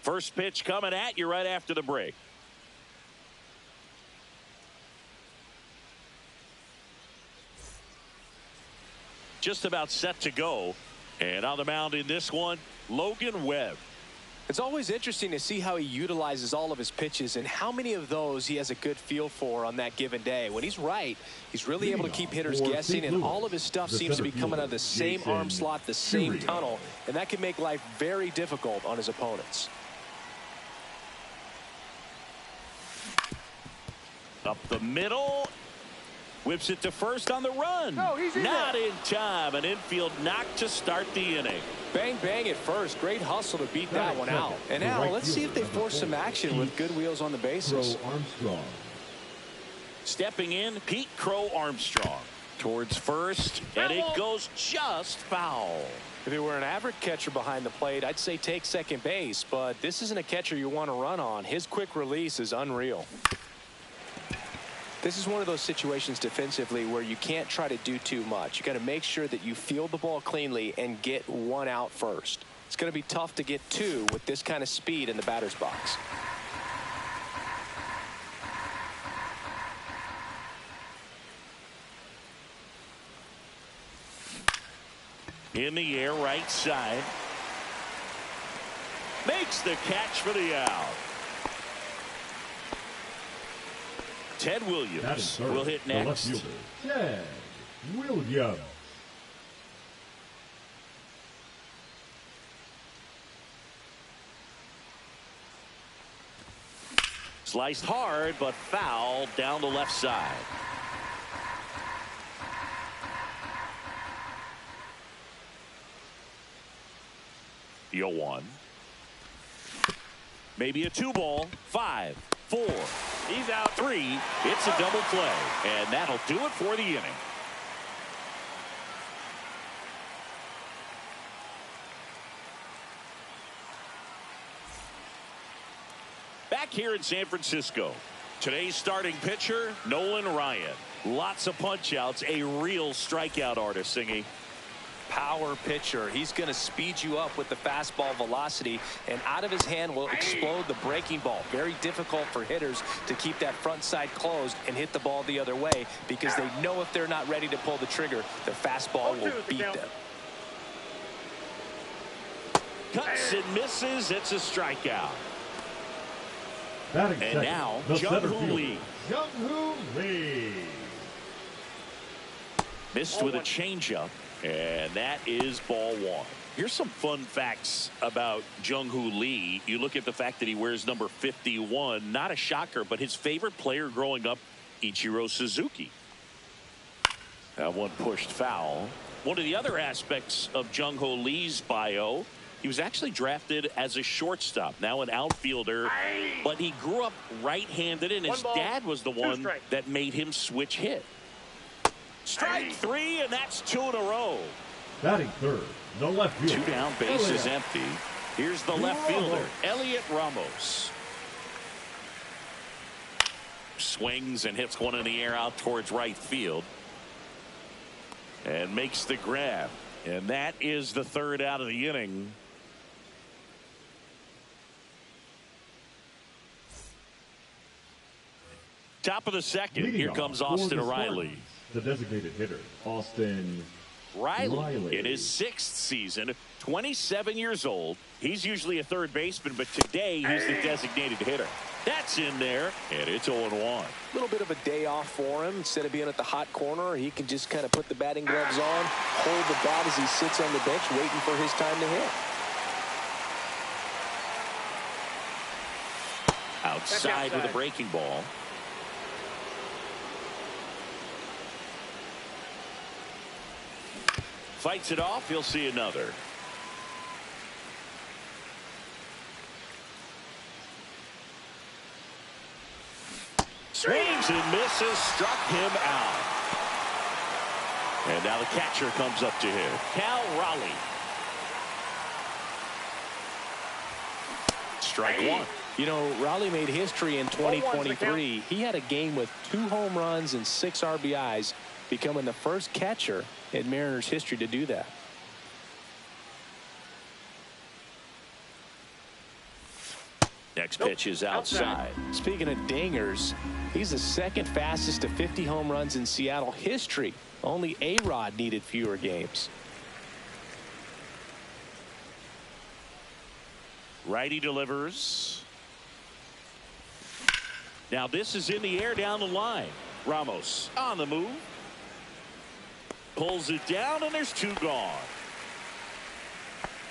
First pitch coming at you right after the break. Just about set to go. And on the mound in this one, Logan Webb. It's always interesting to see how he utilizes all of his pitches and how many of those he has a good feel for on that given day. When he's right, he's really able to keep hitters guessing, and all of his stuff seems to be coming out of the same arm slot, the same tunnel, and that can make life very difficult on his opponents. Up the middle. Whips it to first on the run. No, he's not in time. An infield knock to start the inning. Bang, bang at first. Great hustle to beat that one out. And now let's see if they force some action with good wheels on the bases. Crow Armstrong. Stepping in, Pete Crow Armstrong. Towards first, and it goes just foul. If he were an average catcher behind the plate, I'd say take second base, but this isn't a catcher you want to run on. His quick release is unreal. This is one of those situations defensively where you can't try to do too much. You got to make sure that you field the ball cleanly and get one out first. It's going to be tough to get two with this kind of speed in the batter's box. In the air, right side. Makes the catch for the out. Ted Williams will hit next. The left fielder, Ted Williams. Sliced hard, but foul down the left side. The 0-1. Maybe a 2-ball. 5, 4. He's out 3. It's a double play. And that'll do it for the inning. Back here in San Francisco. Today's starting pitcher, Nolan Ryan. Lots of punch-outs. A real strikeout artist, Singy. Power pitcher. He's going to speed you up with the fastball velocity, and out of his hand will explode the breaking ball. Very difficult for hitters to keep that front side closed and hit the ball the other way, because they know if they're not ready to pull the trigger, the fastball will beat them. Cuts and misses. It's a strikeout. Batting and second, now Jung-Hoo Lee. Jung-Hoo Lee. Missed with a changeup. And that is ball 1. Here's some fun facts about Jung-Hoo Lee. You look at the fact that he wears number 51. Not a shocker, but his favorite player growing up, Ichiro Suzuki. That one pushed foul. One of the other aspects of Jung-Hoo Lee's bio, he was actually drafted as a shortstop, now an outfielder, but he grew up right-handed, and his dad was the one that made him switch hit. Strike 3, and that's 2 in a row. Batting third, the left fielder. 2 down, base is empty. Here's the left fielder, Elliot Ramos. Swings and hits one in the air out towards right field. And makes the grab. And that is the 3rd out of the inning. Top of the 2nd. Here comes Austin Riley. The designated hitter, Austin Riley. In his 6th season, 27 years old. He's usually a third baseman, but today he's the designated hitter. That's in there, and it's 0-1. A little bit of a day off for him. Instead of being at the hot corner, he can just kind of put the batting gloves on, hold the bat as he sits on the bench, waiting for his time to hit. Outside with a breaking ball. Fights it off. He'll see another. Swings and misses, struck him out. And now the catcher comes up to him, Cal Raleigh. Strike one. You know, Raleigh made history in 2023. He had a game with 2 home runs and 6 RBIs, becoming the first catcher in Mariners history to do that. Next pitch is outside. Speaking of dingers, he's the second fastest to 50 home runs in Seattle history. Only A-Rod needed fewer games. Righty delivers. Now this is in the air down the line. Ramos on the move. Pulls it down, and there's 2 gone.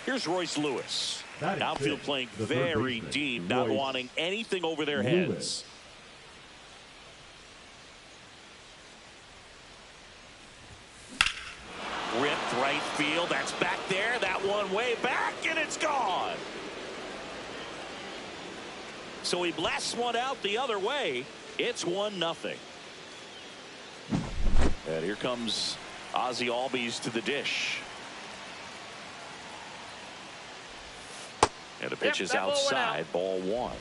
Here's Royce Lewis. Outfield playing very deep, not wanting anything over their heads. Ripped right field. That's back there. That one way back, and it's gone. So he blasts one out the other way. It's 1-0. And here comes Ozzie Albies to the dish. And the pitch is outside. Ball 1.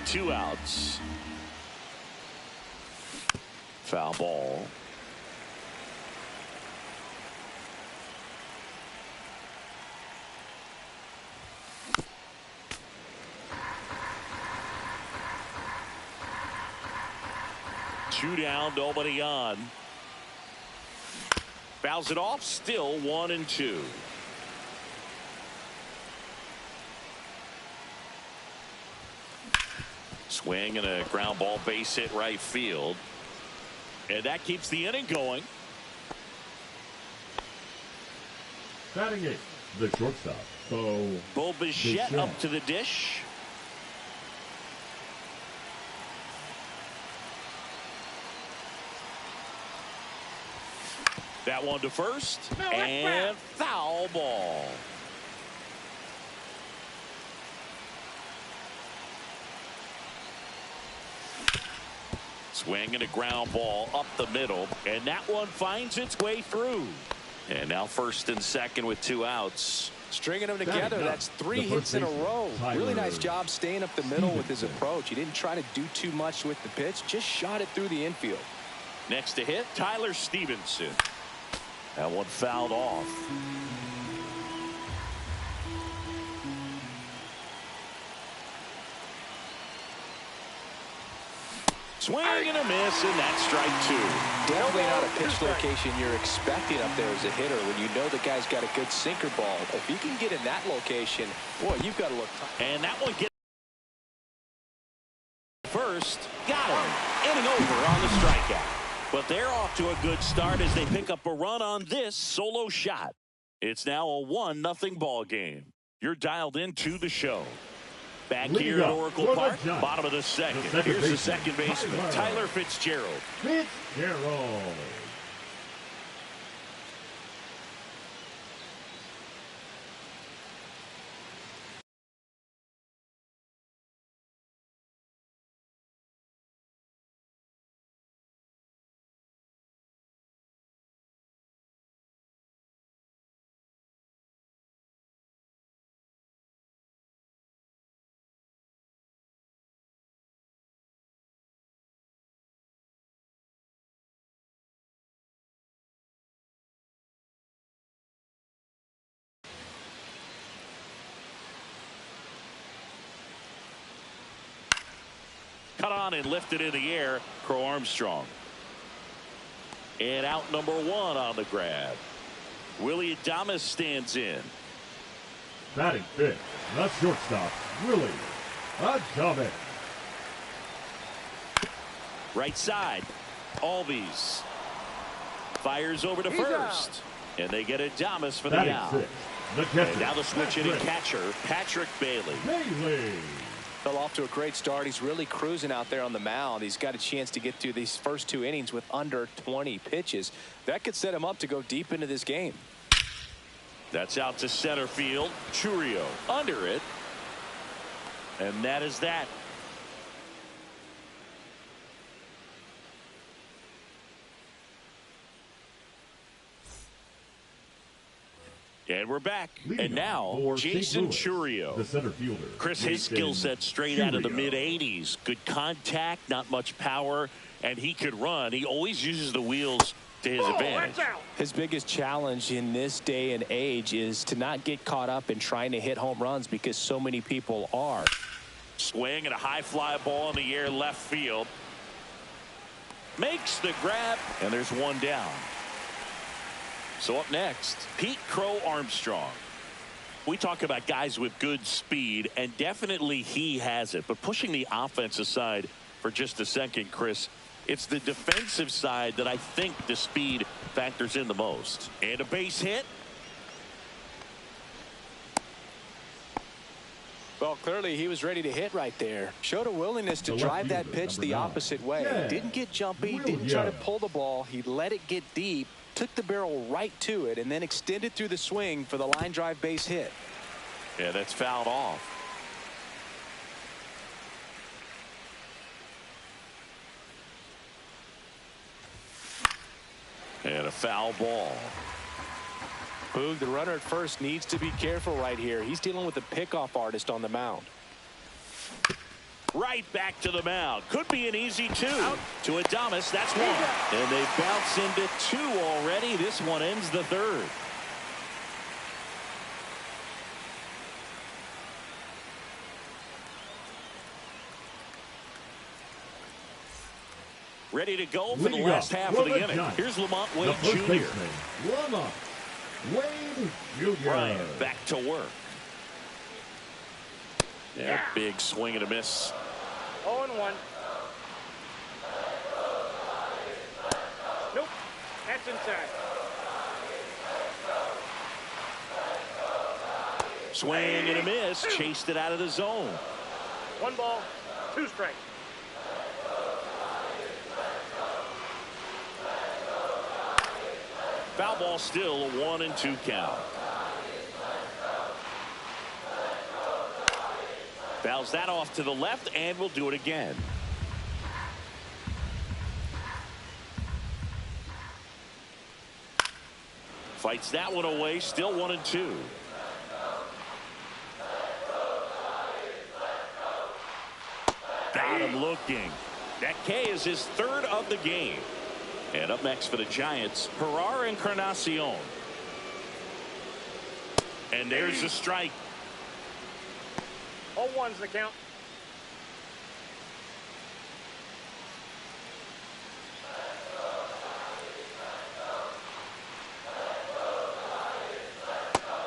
Two outs. Foul ball. Two down, nobody on. Fouls it off, still 1-2. Swing and a ground ball, base hit right field. And that keeps the inning going. Batting it, the shortstop, Bo Bichette up to the dish. That one to first, and foul ball. Swing and a ground ball up the middle, and that one finds its way through. And now first and second with 2 outs. Stringing them together, that's 3 hits in a row. Really nice job staying up the middle with his approach. He didn't try to do too much with the pitch, just shot it through the infield. Next to hit, Tyler Stevenson. That one fouled off. Swing and a miss, and that's strike 2. Definitely not a pitch location you're expecting up there as a hitter when you know the guy's got a good sinker ball. If you can get in that location, boy, you've got to look tough. And that one gets first. Got him. Inning over on the strikeout. But they're off to a good start as they pick up a run on this solo shot. It's now a 1-0 ball game. You're dialed into the show. Back here at Oracle Park, bottom of the second. Here's the second baseman, Tyler Fitzgerald. Fitzgerald. Cut on and lifted in the air, Crow Armstrong. And out number 1 on the grab. Willie Adames stands in. Batting fifth, the shortstop, Willie Adames. Right side. Albies fires over to He's first. out. And they get Adames for the Batting out. sixth, the catcher, And now the switch hitting Patrick catcher, Patrick Bailey. Bailey. Fell off to a great start. He's really cruising out there on the mound. He's got a chance to get through these first 2 innings with under 20 pitches. That could set him up to go deep into this game. That's out to center field. Chourio under it. And that is that. And we're back. Leading And now, off for St. Jason Louis, Chourio. the center fielder. Chris, his Jason skill set straight out of the Chourio. mid-80s. Good contact, not much power, and he could run. He always uses the wheels to his advantage. That's out. His biggest challenge in this day and age is to not get caught up in trying to hit home runs because so many people are. Swing and a high fly ball in the air left field. Makes the grab, and there's 1 down. So up next, Pete Crow Armstrong. We talk about guys with good speed, and definitely he has it. But pushing the offense aside for just a second, Chris, it's the defensive side that I think the speed factors in the most. And a base hit. Well, clearly he was ready to hit right there. Showed a willingness to The left drive that fielder, pitch the number 9. opposite way. Yeah. Didn't get jumpy, Williams. didn't try to pull the ball. He let it get deep, took the barrel right to it, and then extended through the swing for the line drive base hit. Yeah, that's fouled off. And a foul ball. Boog, the runner at first, needs to be careful right here. He's dealing with a pickoff artist on the mound. Right back to the mound. Could be an easy 2. To Adames, that's 1. And they bounce into 2 already. This one ends the 3rd. Ready to go for the Leading last off half for of the the inning. Giants, Here's Lamont the Wade first Jr. baseman, Lamont Wade Jr. Bryant back to work. Yeah, big swing and a miss. 0-1. Nope. That's inside. Swing and a miss. Chased it out of the zone. 1 ball, 2 strikes. Foul ball still, a 1-2 count. Fouls that off to the left, and we'll do it again. Fights that one away, still 1-2. Got him looking. That K is his 3rd of the game. And up next for the Giants, Herrera Encarnacion. And there's the strike. 0-1's the count.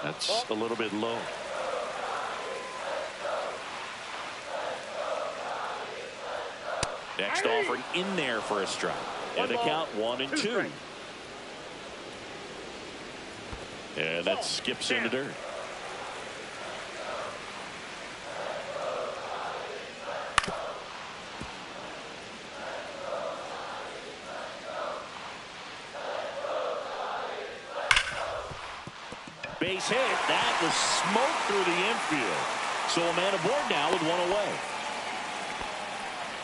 That's a little bit low. Next offering in there for a strike. And the count 1-2. And that skips into dirt. Base hit. That was smoke through the infield. So a man aboard now with 1 away.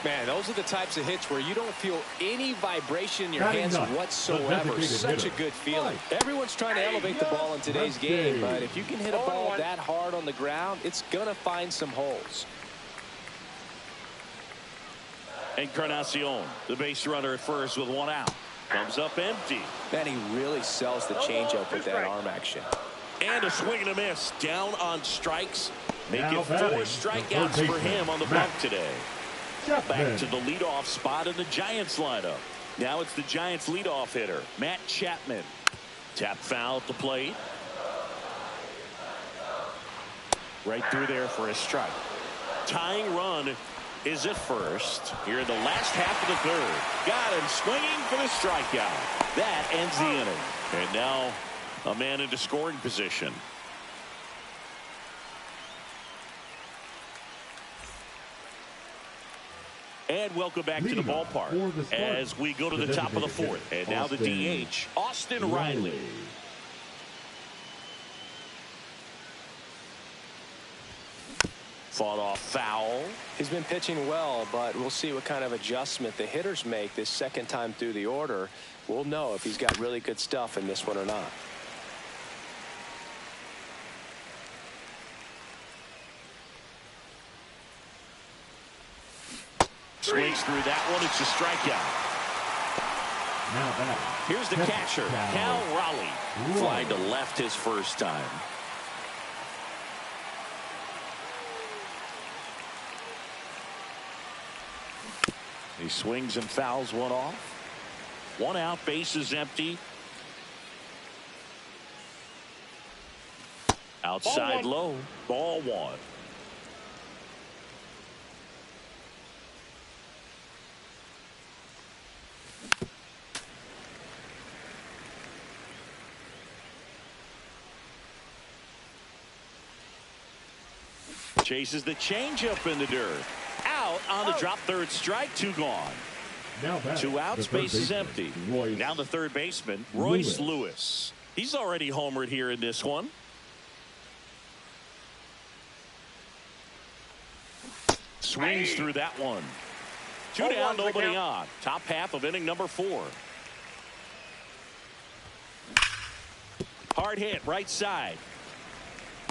Man, those are the types of hits where you don't feel any vibration in your Batting hands ninth, the whatsoever. designated Such a hitter. good feeling. Right. Everyone's trying to elevate the ball in today's game, but if you can hit a ball 0-1. that hard on the ground, it's going to find some holes. Encarnacion, the base runner at first with 1 out. Comes up empty. Man, he really sells the changeup with that arm action. And a swing and a miss. Down on strikes. Make Now it 4 batting, strikeouts the third for him baseman, on the Matt bump today. Chapman. Back to the leadoff spot in the Giants lineup. Now it's the Giants leadoff hitter, Matt Chapman. Tap foul at the plate. Right through there for a strike. Tying run is at first here in the last half of the third. Got him swinging for the strikeout. That ends the inning. And now a man into scoring position. And welcome back to the ballpark as we go to the top of the fourth. And now the DH, Austin Riley. Fought off foul. He's been pitching well, but we'll see what kind of adjustment the hitters make this second time through the order. We'll know if he's got really good stuff in this one or not. Swings through that one. It's a strikeout. Now that. Here's the catcher, Cal Raleigh. Flying to left his first time. He swings and fouls one off. One out, base is empty. Outside low, ball one. Chases the changeup in the dirt. Out on the drop, third strike, two gone. Now two outs, base is empty. Now the third baseman, Royce Lewis. He's already homered here in this one. Swings through that one. Two down, nobody on. Top half of inning number 4. Hard hit, right side.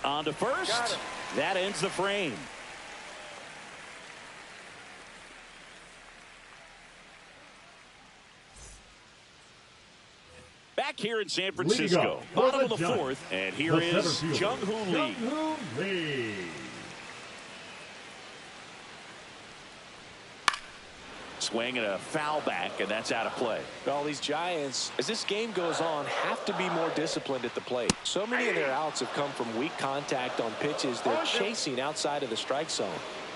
On to first. That ends the frame. Back here in San Francisco, bottom of the 4th, and here is Jung-Hoo Lee. Swing and a foul back, and that's out of play. All these Giants, as this game goes on, have to be more disciplined at the plate. So many of their outs have come from weak contact on pitches they're chasing outside of the strike zone.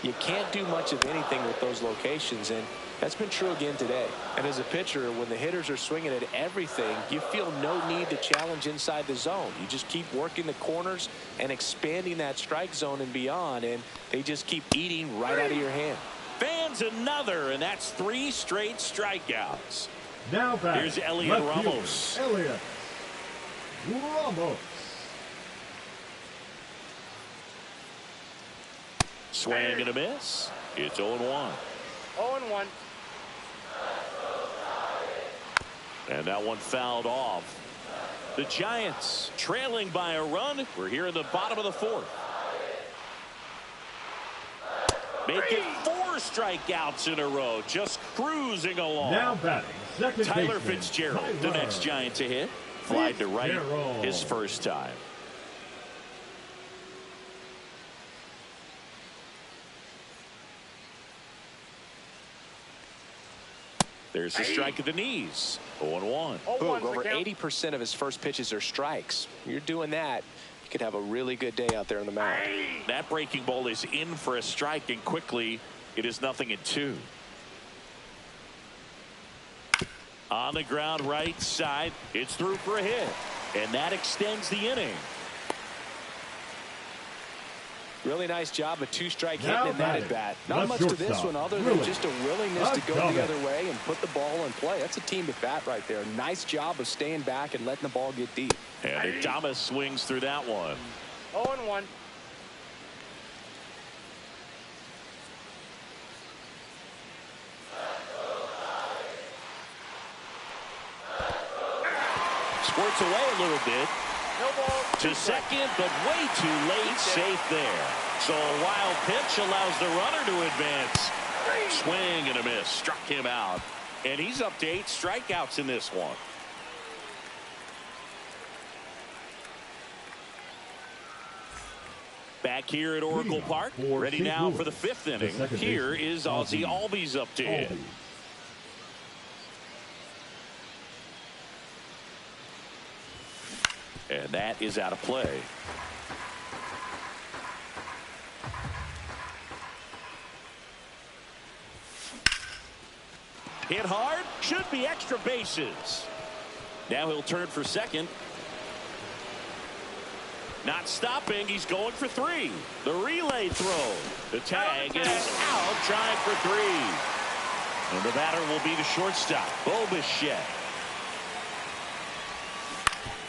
You can't do much of anything with those locations, and that's been true again today. And as a pitcher, when the hitters are swinging at everything, you feel no need to challenge inside the zone. You just keep working the corners and expanding that strike zone and beyond, and they just keep eating right out of your hand. Fans another, and that's 3 straight strikeouts. Now back. Here's Elliot Ramos. Elliot Ramos. Swing and a miss. It's 0-1. 0-1. And that one fouled off. The Giants trailing by a run. We're here in the bottom of the 4th. Make it 4 strikeouts in a row. Just cruising along. Now batting, second Tyler baseman, Fitzgerald, the next Giant to hit. Flied to right his first time. There's the strike at the knees. 0-1. Over 80% of his first pitches are strikes. You're doing that, you could have a really good day out there on the mound. That breaking ball is in for a strike, and quickly it is 0-2. On the ground right side, it's through for a hit, and that extends the inning. Really nice job, a 2-strike hitting in that at bat. Not much to this one other than just a willingness to go the other way and put the ball in play. That's a team at bat right there. Nice job of staying back and letting the ball get deep. And Adames swings through that one. 0-1. Squirts away a little bit. No ball. To second, but way too late. Safe there. So a wild pitch allows the runner to advance. Swing and a miss. Struck him out. And he's up to 8 strikeouts in this one. Back here at Oracle Park. Ready now for the 5th inning. Here is Ozzie Albies up to hit. And that is out of play. Hit hard. Should be extra bases. Now he'll turn for second. Not stopping. He's going for 3. The relay throw. The tag is out. Trying for 3. And the batter will be the shortstop, Bo Bichette.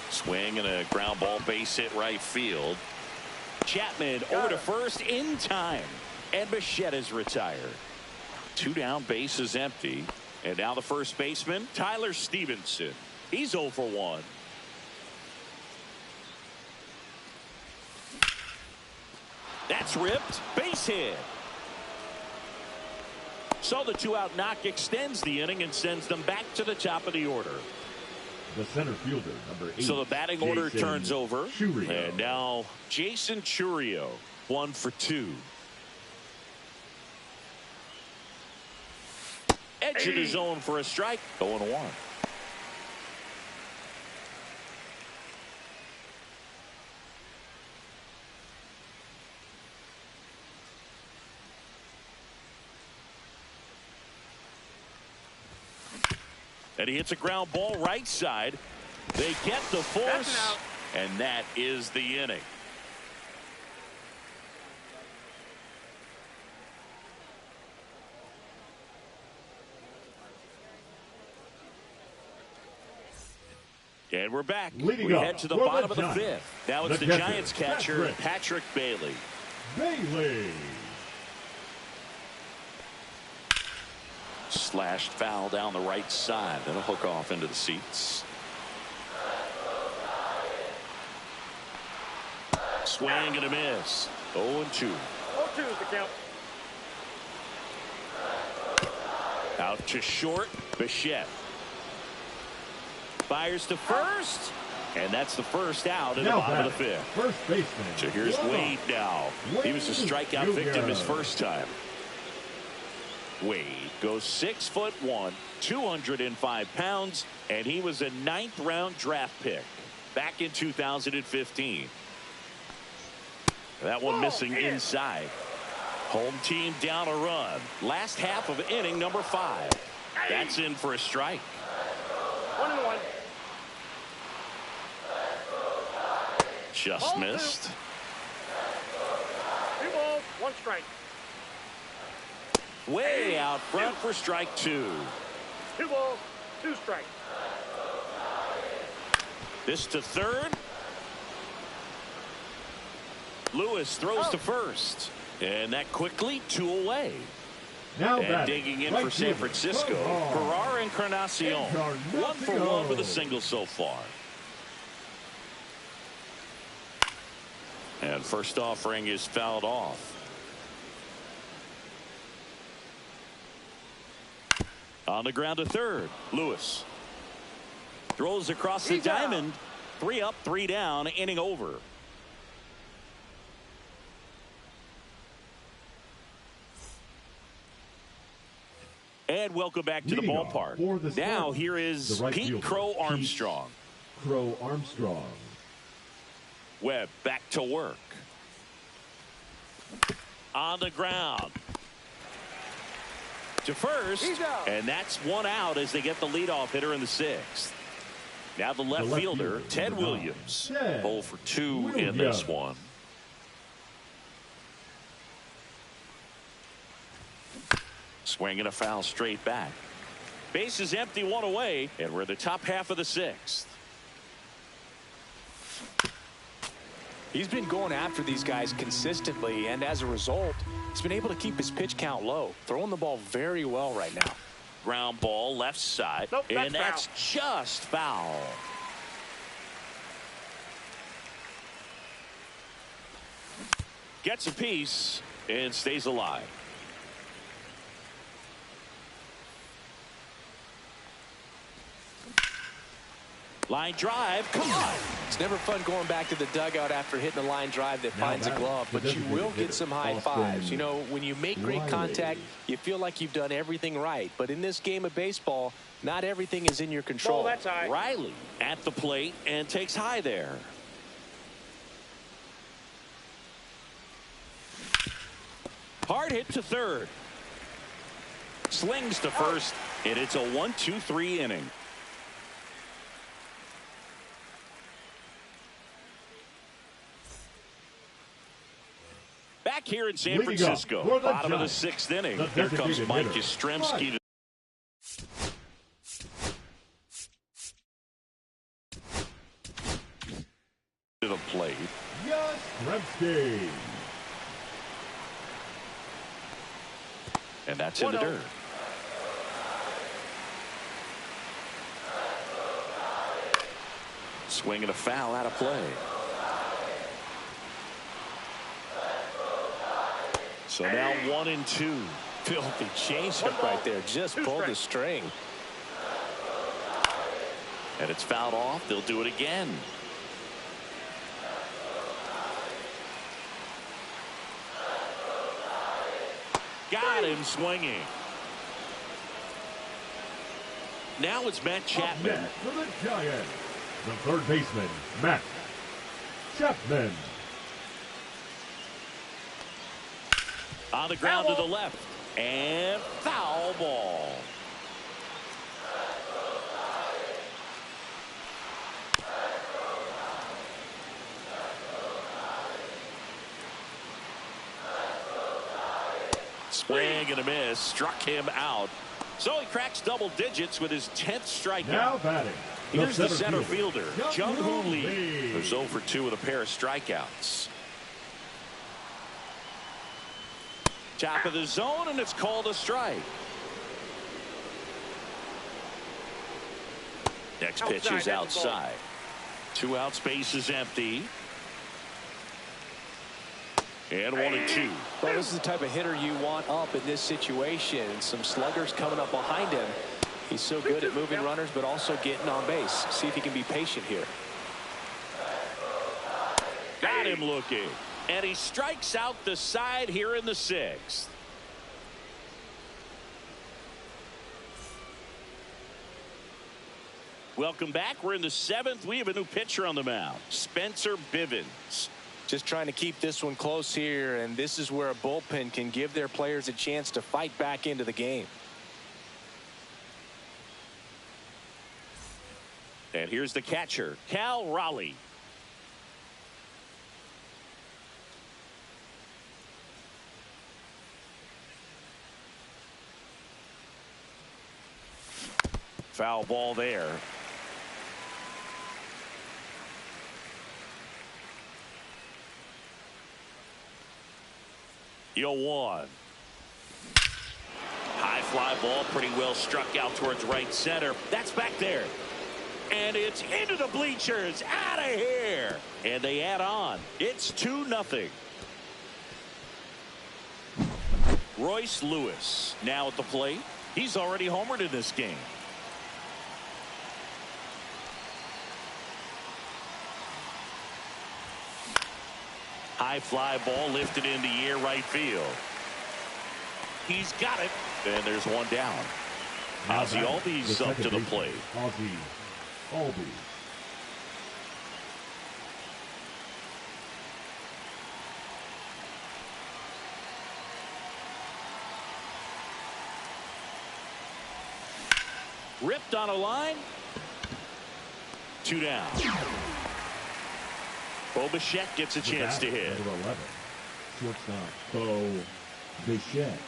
Swing and a ground ball, base hit right field. Chapman over to first in time. And Bichette is retired. 2 down, base is empty. And now the first baseman, Tyler Stevenson. He's 0 for 1. That's ripped. Base hit. So the 2-out knock extends the inning and sends them back to the top of the order. The center fielder, number 8. So the batting order Jason turns over. Chourio. And now Jason Chourio, 1 for 2. Edge of the zone for a strike. 0-1. And he hits a ground ball right side. They get the force, and that is the inning. And we're back. Leading we up head to the for bottom the of the Giants, 5th. Now it's the the catcher, Giants catcher, Patrick Bailey. Bailey. Slashed foul down the right side. That'll hook off into the seats. Swing and a miss. 0-2. 0-2 is the count. Out to short. Bichette. Fires to first. And that's the first out in the bottom of the 5th. First baseman. So here's Wade now. He was a strikeout victim his first time. Wade goes 6'1", 205 pounds, and he was a 9th-round draft pick back in 2015. That one missing inside. Home team down a run. Last half of inning number 5. That's in for a strike. 1-1. Just missed. 2 balls, 1 strike. Way out front for strike 2. 2 balls, 2 strikes. This to third. Lewis throws to first. And that quickly 2 away. Now And digging in for San Francisco, Ferrar Encarnacion. 1 for 1 with a single so far. And first offering is fouled off. On the ground to third. Lewis throws across the diamond. 3 up, 3 down, inning over. And welcome back to the ballpark. Now here is Pete Crow Armstrong. Crow Armstrong. Webb back to work. On the ground. To first. And that's 1 out as they get the leadoff hitter in the 6th. Now the left fielder, Ted Williams. 0 for 2 in this one. Swing and a foul straight back. Base is empty, 1 away, and we're in the top half of the 6th. He's been going after these guys consistently, and as a result, he's been able to keep his pitch count low, throwing the ball very well right now. Ground ball left side, nope, and that's just foul. Gets a piece and stays alive. Line drive, come on. It's never fun going back to the dugout after hitting a line drive that finds a glove, but you will get some high fives. You know, when you make great contact, you feel like you've done everything right. But in this game of baseball, Not everything is in your control. Ball, that's high. Riley at the plate and takes high there. Hard hit to third. Slings to first, and it's a 1-2-3 inning. Back here in San Francisco, bottom of the 6th inning. Here comes Mike Yastrzemski to the plate. Yastrzemski. And that's in the dirt. Swing and a foul out of play. So now 1-2. Filthy changeup right there. Just pulled the string. And it's fouled off. They'll do it again. Got him swinging. Now it's Matt Chapman. For the Giants, the third baseman, Matt Chapman. On the ground to the left. And foul ball. Swing and a miss. Struck him out. So he cracks double digits with his 10th strikeout. Now batting. Here's the center fielder, Jung-Hoo Jung-Hoo Lee, Lee. who's 0 for 2 with a pair of strikeouts. Top of the zone, and it's called a strike. Next pitch is outside. 2 out, space is empty. And 1-2. Well, this is the type of hitter you want up in this situation. Some sluggers coming up behind him. He's so good at moving runners, but also getting on base. See if he can be patient here. Got him looking. And he strikes out the side here in the 6th. Welcome back. We're in the 7th. We have a new pitcher on the mound, Spencer Bivens. Just trying to keep this one close here, and this is where a bullpen can give their players a chance to fight back into the game. And here's the catcher, Cal Raleigh. Foul ball there. Yo, 1. High fly ball, pretty well struck out towards right center. That's back there. And it's into the bleachers. Out of here. And they add on. It's 2-0. Royce Lewis now at the plate. He's already homered in this game. High fly ball lifted in the air right field. He's got it. And there's one down. Ozzie Albies up to the plate. Ozzie Albies. Ripped on a line. 2 down. Bo Bichette gets a chance to hit. Number 11, shortstop Bo Bichette.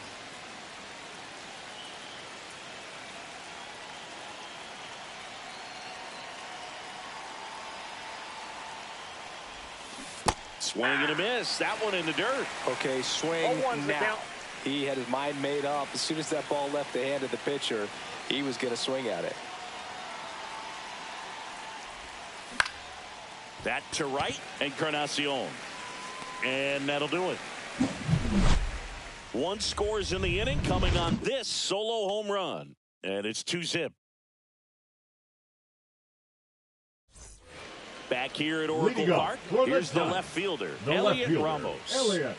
Swing and a miss. That one in the dirt. Okay, swing 0-1's the now. count. He had his mind made up. As soon as that ball left the hand of the pitcher, he was going to swing at it. That to right, Encarnacion. And that'll do it. 1 scores in the inning, coming on this solo home run. And it's 2-0. Back here at Oracle Park, here's the left fielder, Elliot Ramos. Elliot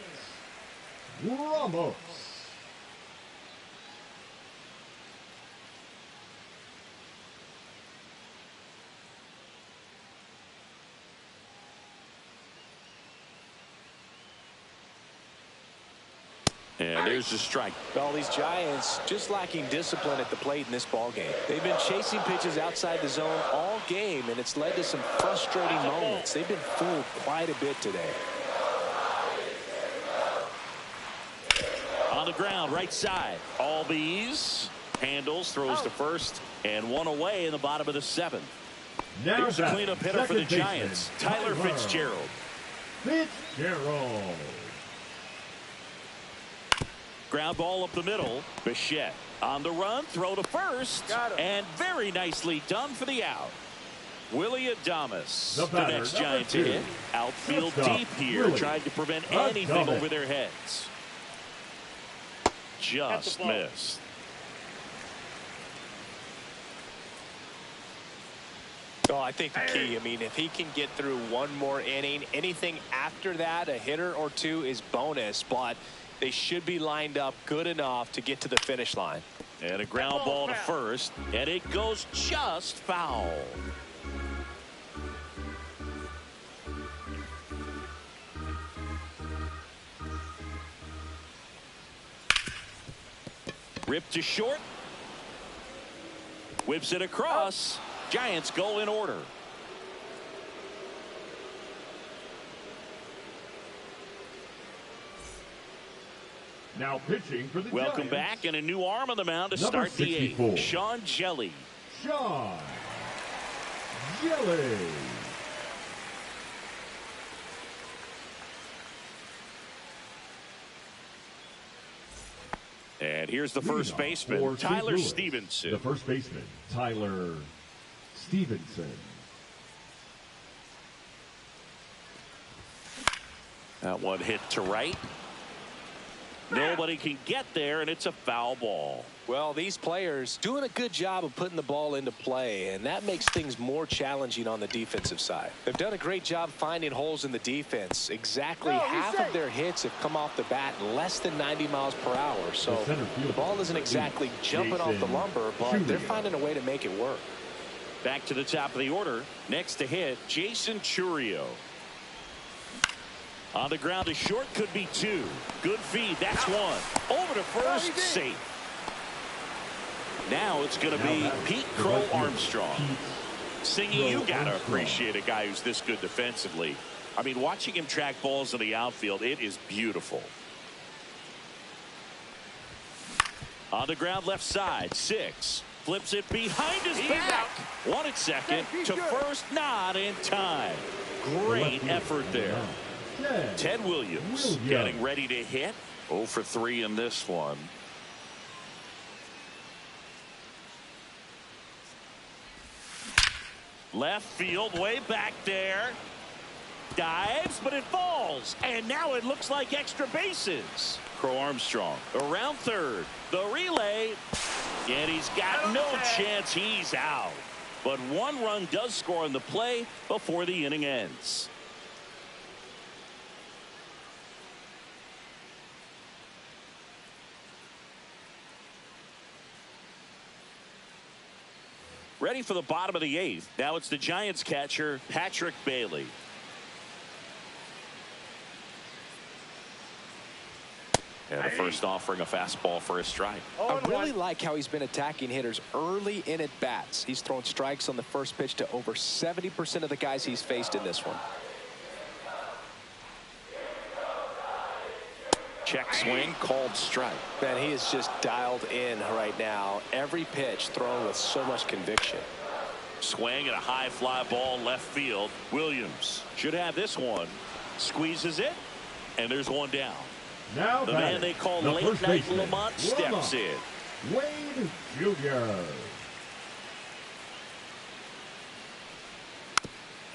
Ramos. And there's the strike. Well, these Giants just lacking discipline at the plate in this ball game. They've been chasing pitches outside the zone all game, and it's led to some frustrating moments. They've been fooled quite a bit today. On the ground, right side. Albies handles, throws to first, and one away in the bottom of the seventh. Now Here's a cleanup hitter for the Giants, Tyler Fitzgerald. Fitzgerald. Ground ball up the middle. Bichette on the run, throw to first, and very nicely done for the out. Willie Adames, the next Giant to hit. Outfield deep here, trying to prevent anything over their heads. Just missed. Well, I think the key, I mean, if he can get through one more inning, anything after that, a hitter or two is bonus, but they should be lined up good enough to get to the finish line. And a ground ball to first, and it goes just foul. Ripped to short. Whips it across. Giants go in order. Now pitching for the Welcome Giants. back, and a new arm on the mound to Number start the 64. eighth. Sean Jelly. Sean Jelly. And here's the first baseman, Tyler Stevenson. The first baseman, Tyler Stevenson. That one hit to right. Nobody can get there, and it's a foul ball. Well, these players doing a good job of putting the ball into play, and that makes things more challenging on the defensive side. They've done a great job finding holes in the defense. Exactly half of their hits have come off the bat less than 90 miles per hour. So the ball isn't exactly jumping off the lumber, but they're finding a way to make it work. Back to the top of the order. Next to hit, Jason Chourio. On the ground to short, could be two. Good feed, that's one. Over to first, safe. Now it's going to be Pete Crow Armstrong. Singy, you got to appreciate a guy who's this good defensively. I mean, watching him track balls in the outfield, it is beautiful. On the ground left side, 6. Flips it behind his back. One at second, to first, not in time. Great effort there. Ted Williams getting ready to hit. 0 for 3 in this one. Left field, way back there. Dives, but it falls. And now it looks like extra bases. Crow Armstrong around third. The relay. And he's got no chance. He's out. But one run does score on the play before the inning ends. Ready for the bottom of the 8th. Now it's the Giants catcher, Patrick Bailey. And the first offering a fastball for a strike. I really like how he's been attacking hitters early in at bats. He's thrown strikes on the first pitch to over 70% of the guys he's faced in this one. Check swing, called strike. Man, he is just dialed in right now. Every pitch thrown with so much conviction. Swing and a high fly ball left field. Williams should have this one. Squeezes it, and there's one down. Now the man they call late night Lamont steps in. Wade Jr.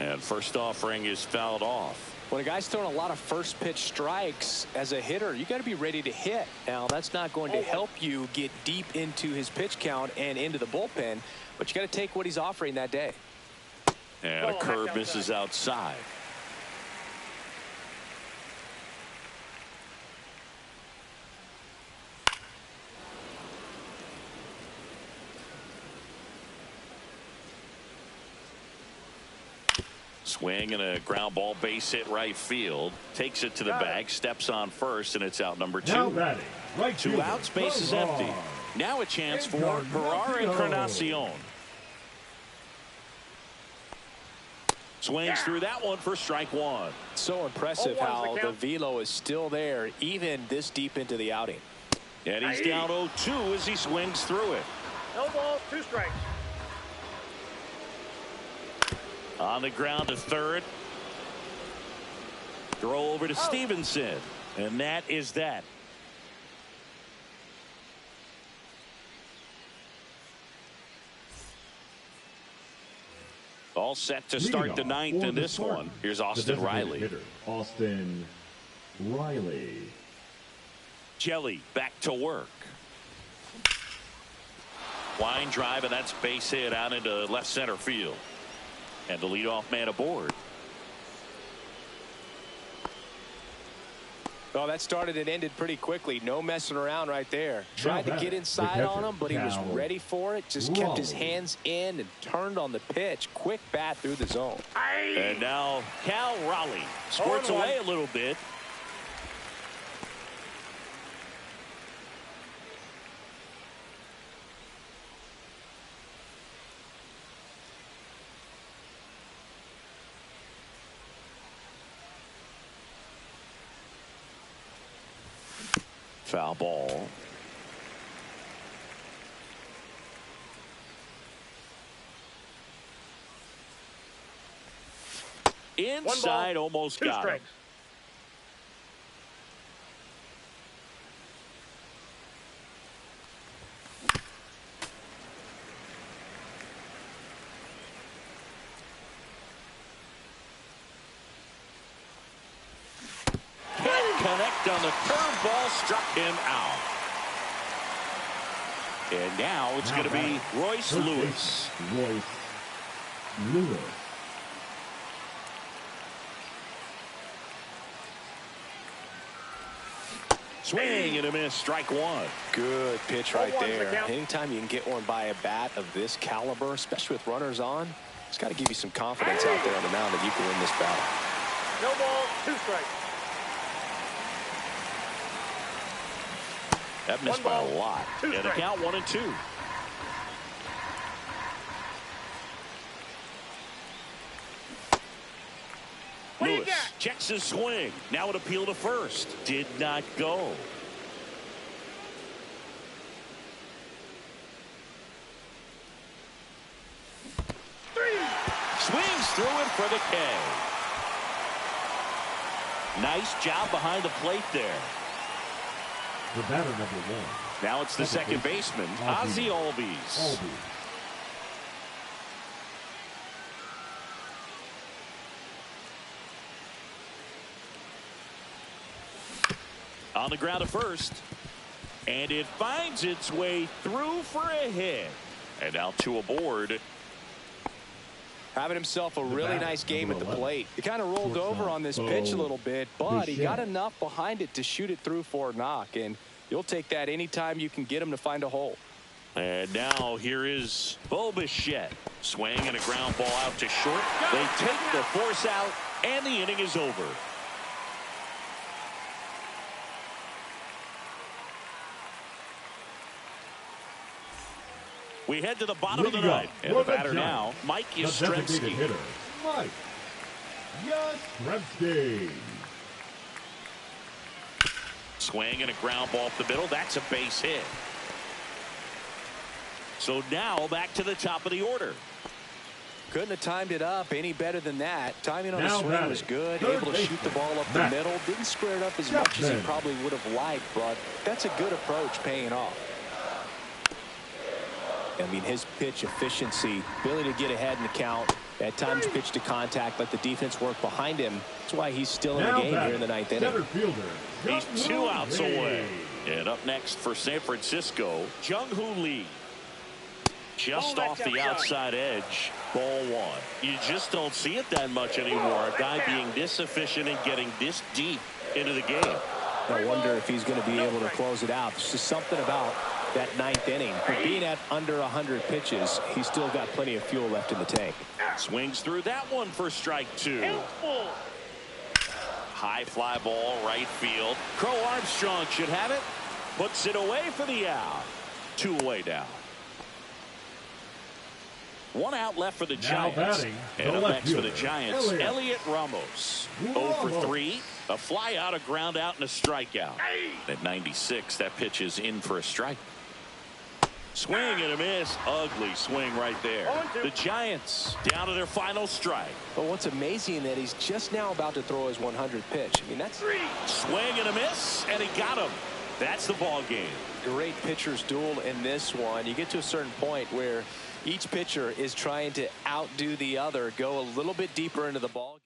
And first offering is fouled off. When a guy's throwing a lot of first pitch strikes as a hitter, you got to be ready to hit. Now, that's not going to help you get deep into his pitch count and into the bullpen, but you got to take what he's offering that day. And a curve misses outside. Swing and a ground ball, base hit right field. Takes it to the bag, steps on first, and it's out number 2. Now batting, right 2 fielder, outs, base is empty. Now a chance for Ferrar Encarnacion. Swings through that one for strike 1. So impressive 0-1's the how the count. velo is still there even this deep into the outing. And he's down 0-2 as he swings through it. No balls, 2 strikes. On the ground to third. Throw over to Stevenson. And that is that. All set to start the ninth in this one. Here's Austin Riley. Hitter, Austin Riley. Jelly back to work. Line drive, and that's base hit out into left center field. And the leadoff man aboard. Well, that started and ended pretty quickly. No messing around right there. Tried to get inside on him, but he was ready for it. Just kept his hands in and turned on the pitch. Quick bat through the zone. And now Cal Raleigh squirts away a little bit. Foul ball. Inside, almost two got strikes. him. Can't connect on the curveball, struck him out. And now it's going to be Royce Lewis. Royce Lewis. Swing and a miss, strike 1. Good pitch right 0-1's the there. count. Anytime you can get one by a bat of this caliber, especially with runners on, it's got to give you some confidence out there on the mound that you can win this battle. No ball, 2 strikes. That missed by a lot. Two And the strikes. count 1-2. What do you Lewis got? checks his swing. Now an appeal to first. Did not go. Swings through it for the K. Nice job behind the plate there. The batter number 1. Now it's the second baseman, Ozzie Albies. On the ground at first. And it finds its way through for a hit. And now 2 aboard. Having himself a really nice game at the plate. He kind of rolled over on this pitch a little bit, but he got enough behind it to shoot it through for a knock. And you'll take that anytime you can get him to find a hole. And now here is Bo Bichette. Swing and a ground ball out to short. They take the force out, and the inning is over. We head to the bottom of the ninth. And the batter now, Mike Yastrzemski. Hitter, Mike Yastrzemski. Swing and a ground ball up the middle. That's a base hit. So now back to the top of the order. Couldn't have timed it up any better than that. Timing on the Now swing batting, was good. third Able to shoot the ball up the Matt middle. Didn't square it up as much as he Chapman. probably would have liked, but that's a good approach paying off. I mean, his pitch efficiency, ability to get ahead in the count, at times pitch to contact, let the defense work behind him. That's why he's still in the Now game here in the ninth inning. center fielder, He's 2 outs away. And up next for San Francisco, Jung-Hoo Lee. Just off the outside edge, ball 1. You just don't see it that much anymore. A guy being this efficient and getting this deep into the game. I wonder if he's going to be able to close it out. There's just something about that 9th inning. But being at under 100 pitches, he's still got plenty of fuel left in the tank. Swings through that one for strike 2. High fly ball, right field. Crow Armstrong should have it. Puts it away for the out. 2 away now. 1 out left for the Giants. And up next for the Giants, Elliot Ramos. 0 for 3. A fly out, a ground out, and a strikeout. At 96, that pitch is in for a strike. Swing and a miss. Ugly swing right there. The Giants down to their final strike. But what's amazing that he's just now about to throw his 100th pitch. I mean, that's swing and a miss, and he got him. That's the ball game. Great pitcher's duel in this one. You get to a certain point where each pitcher is trying to outdo the other, go a little bit deeper into the ball.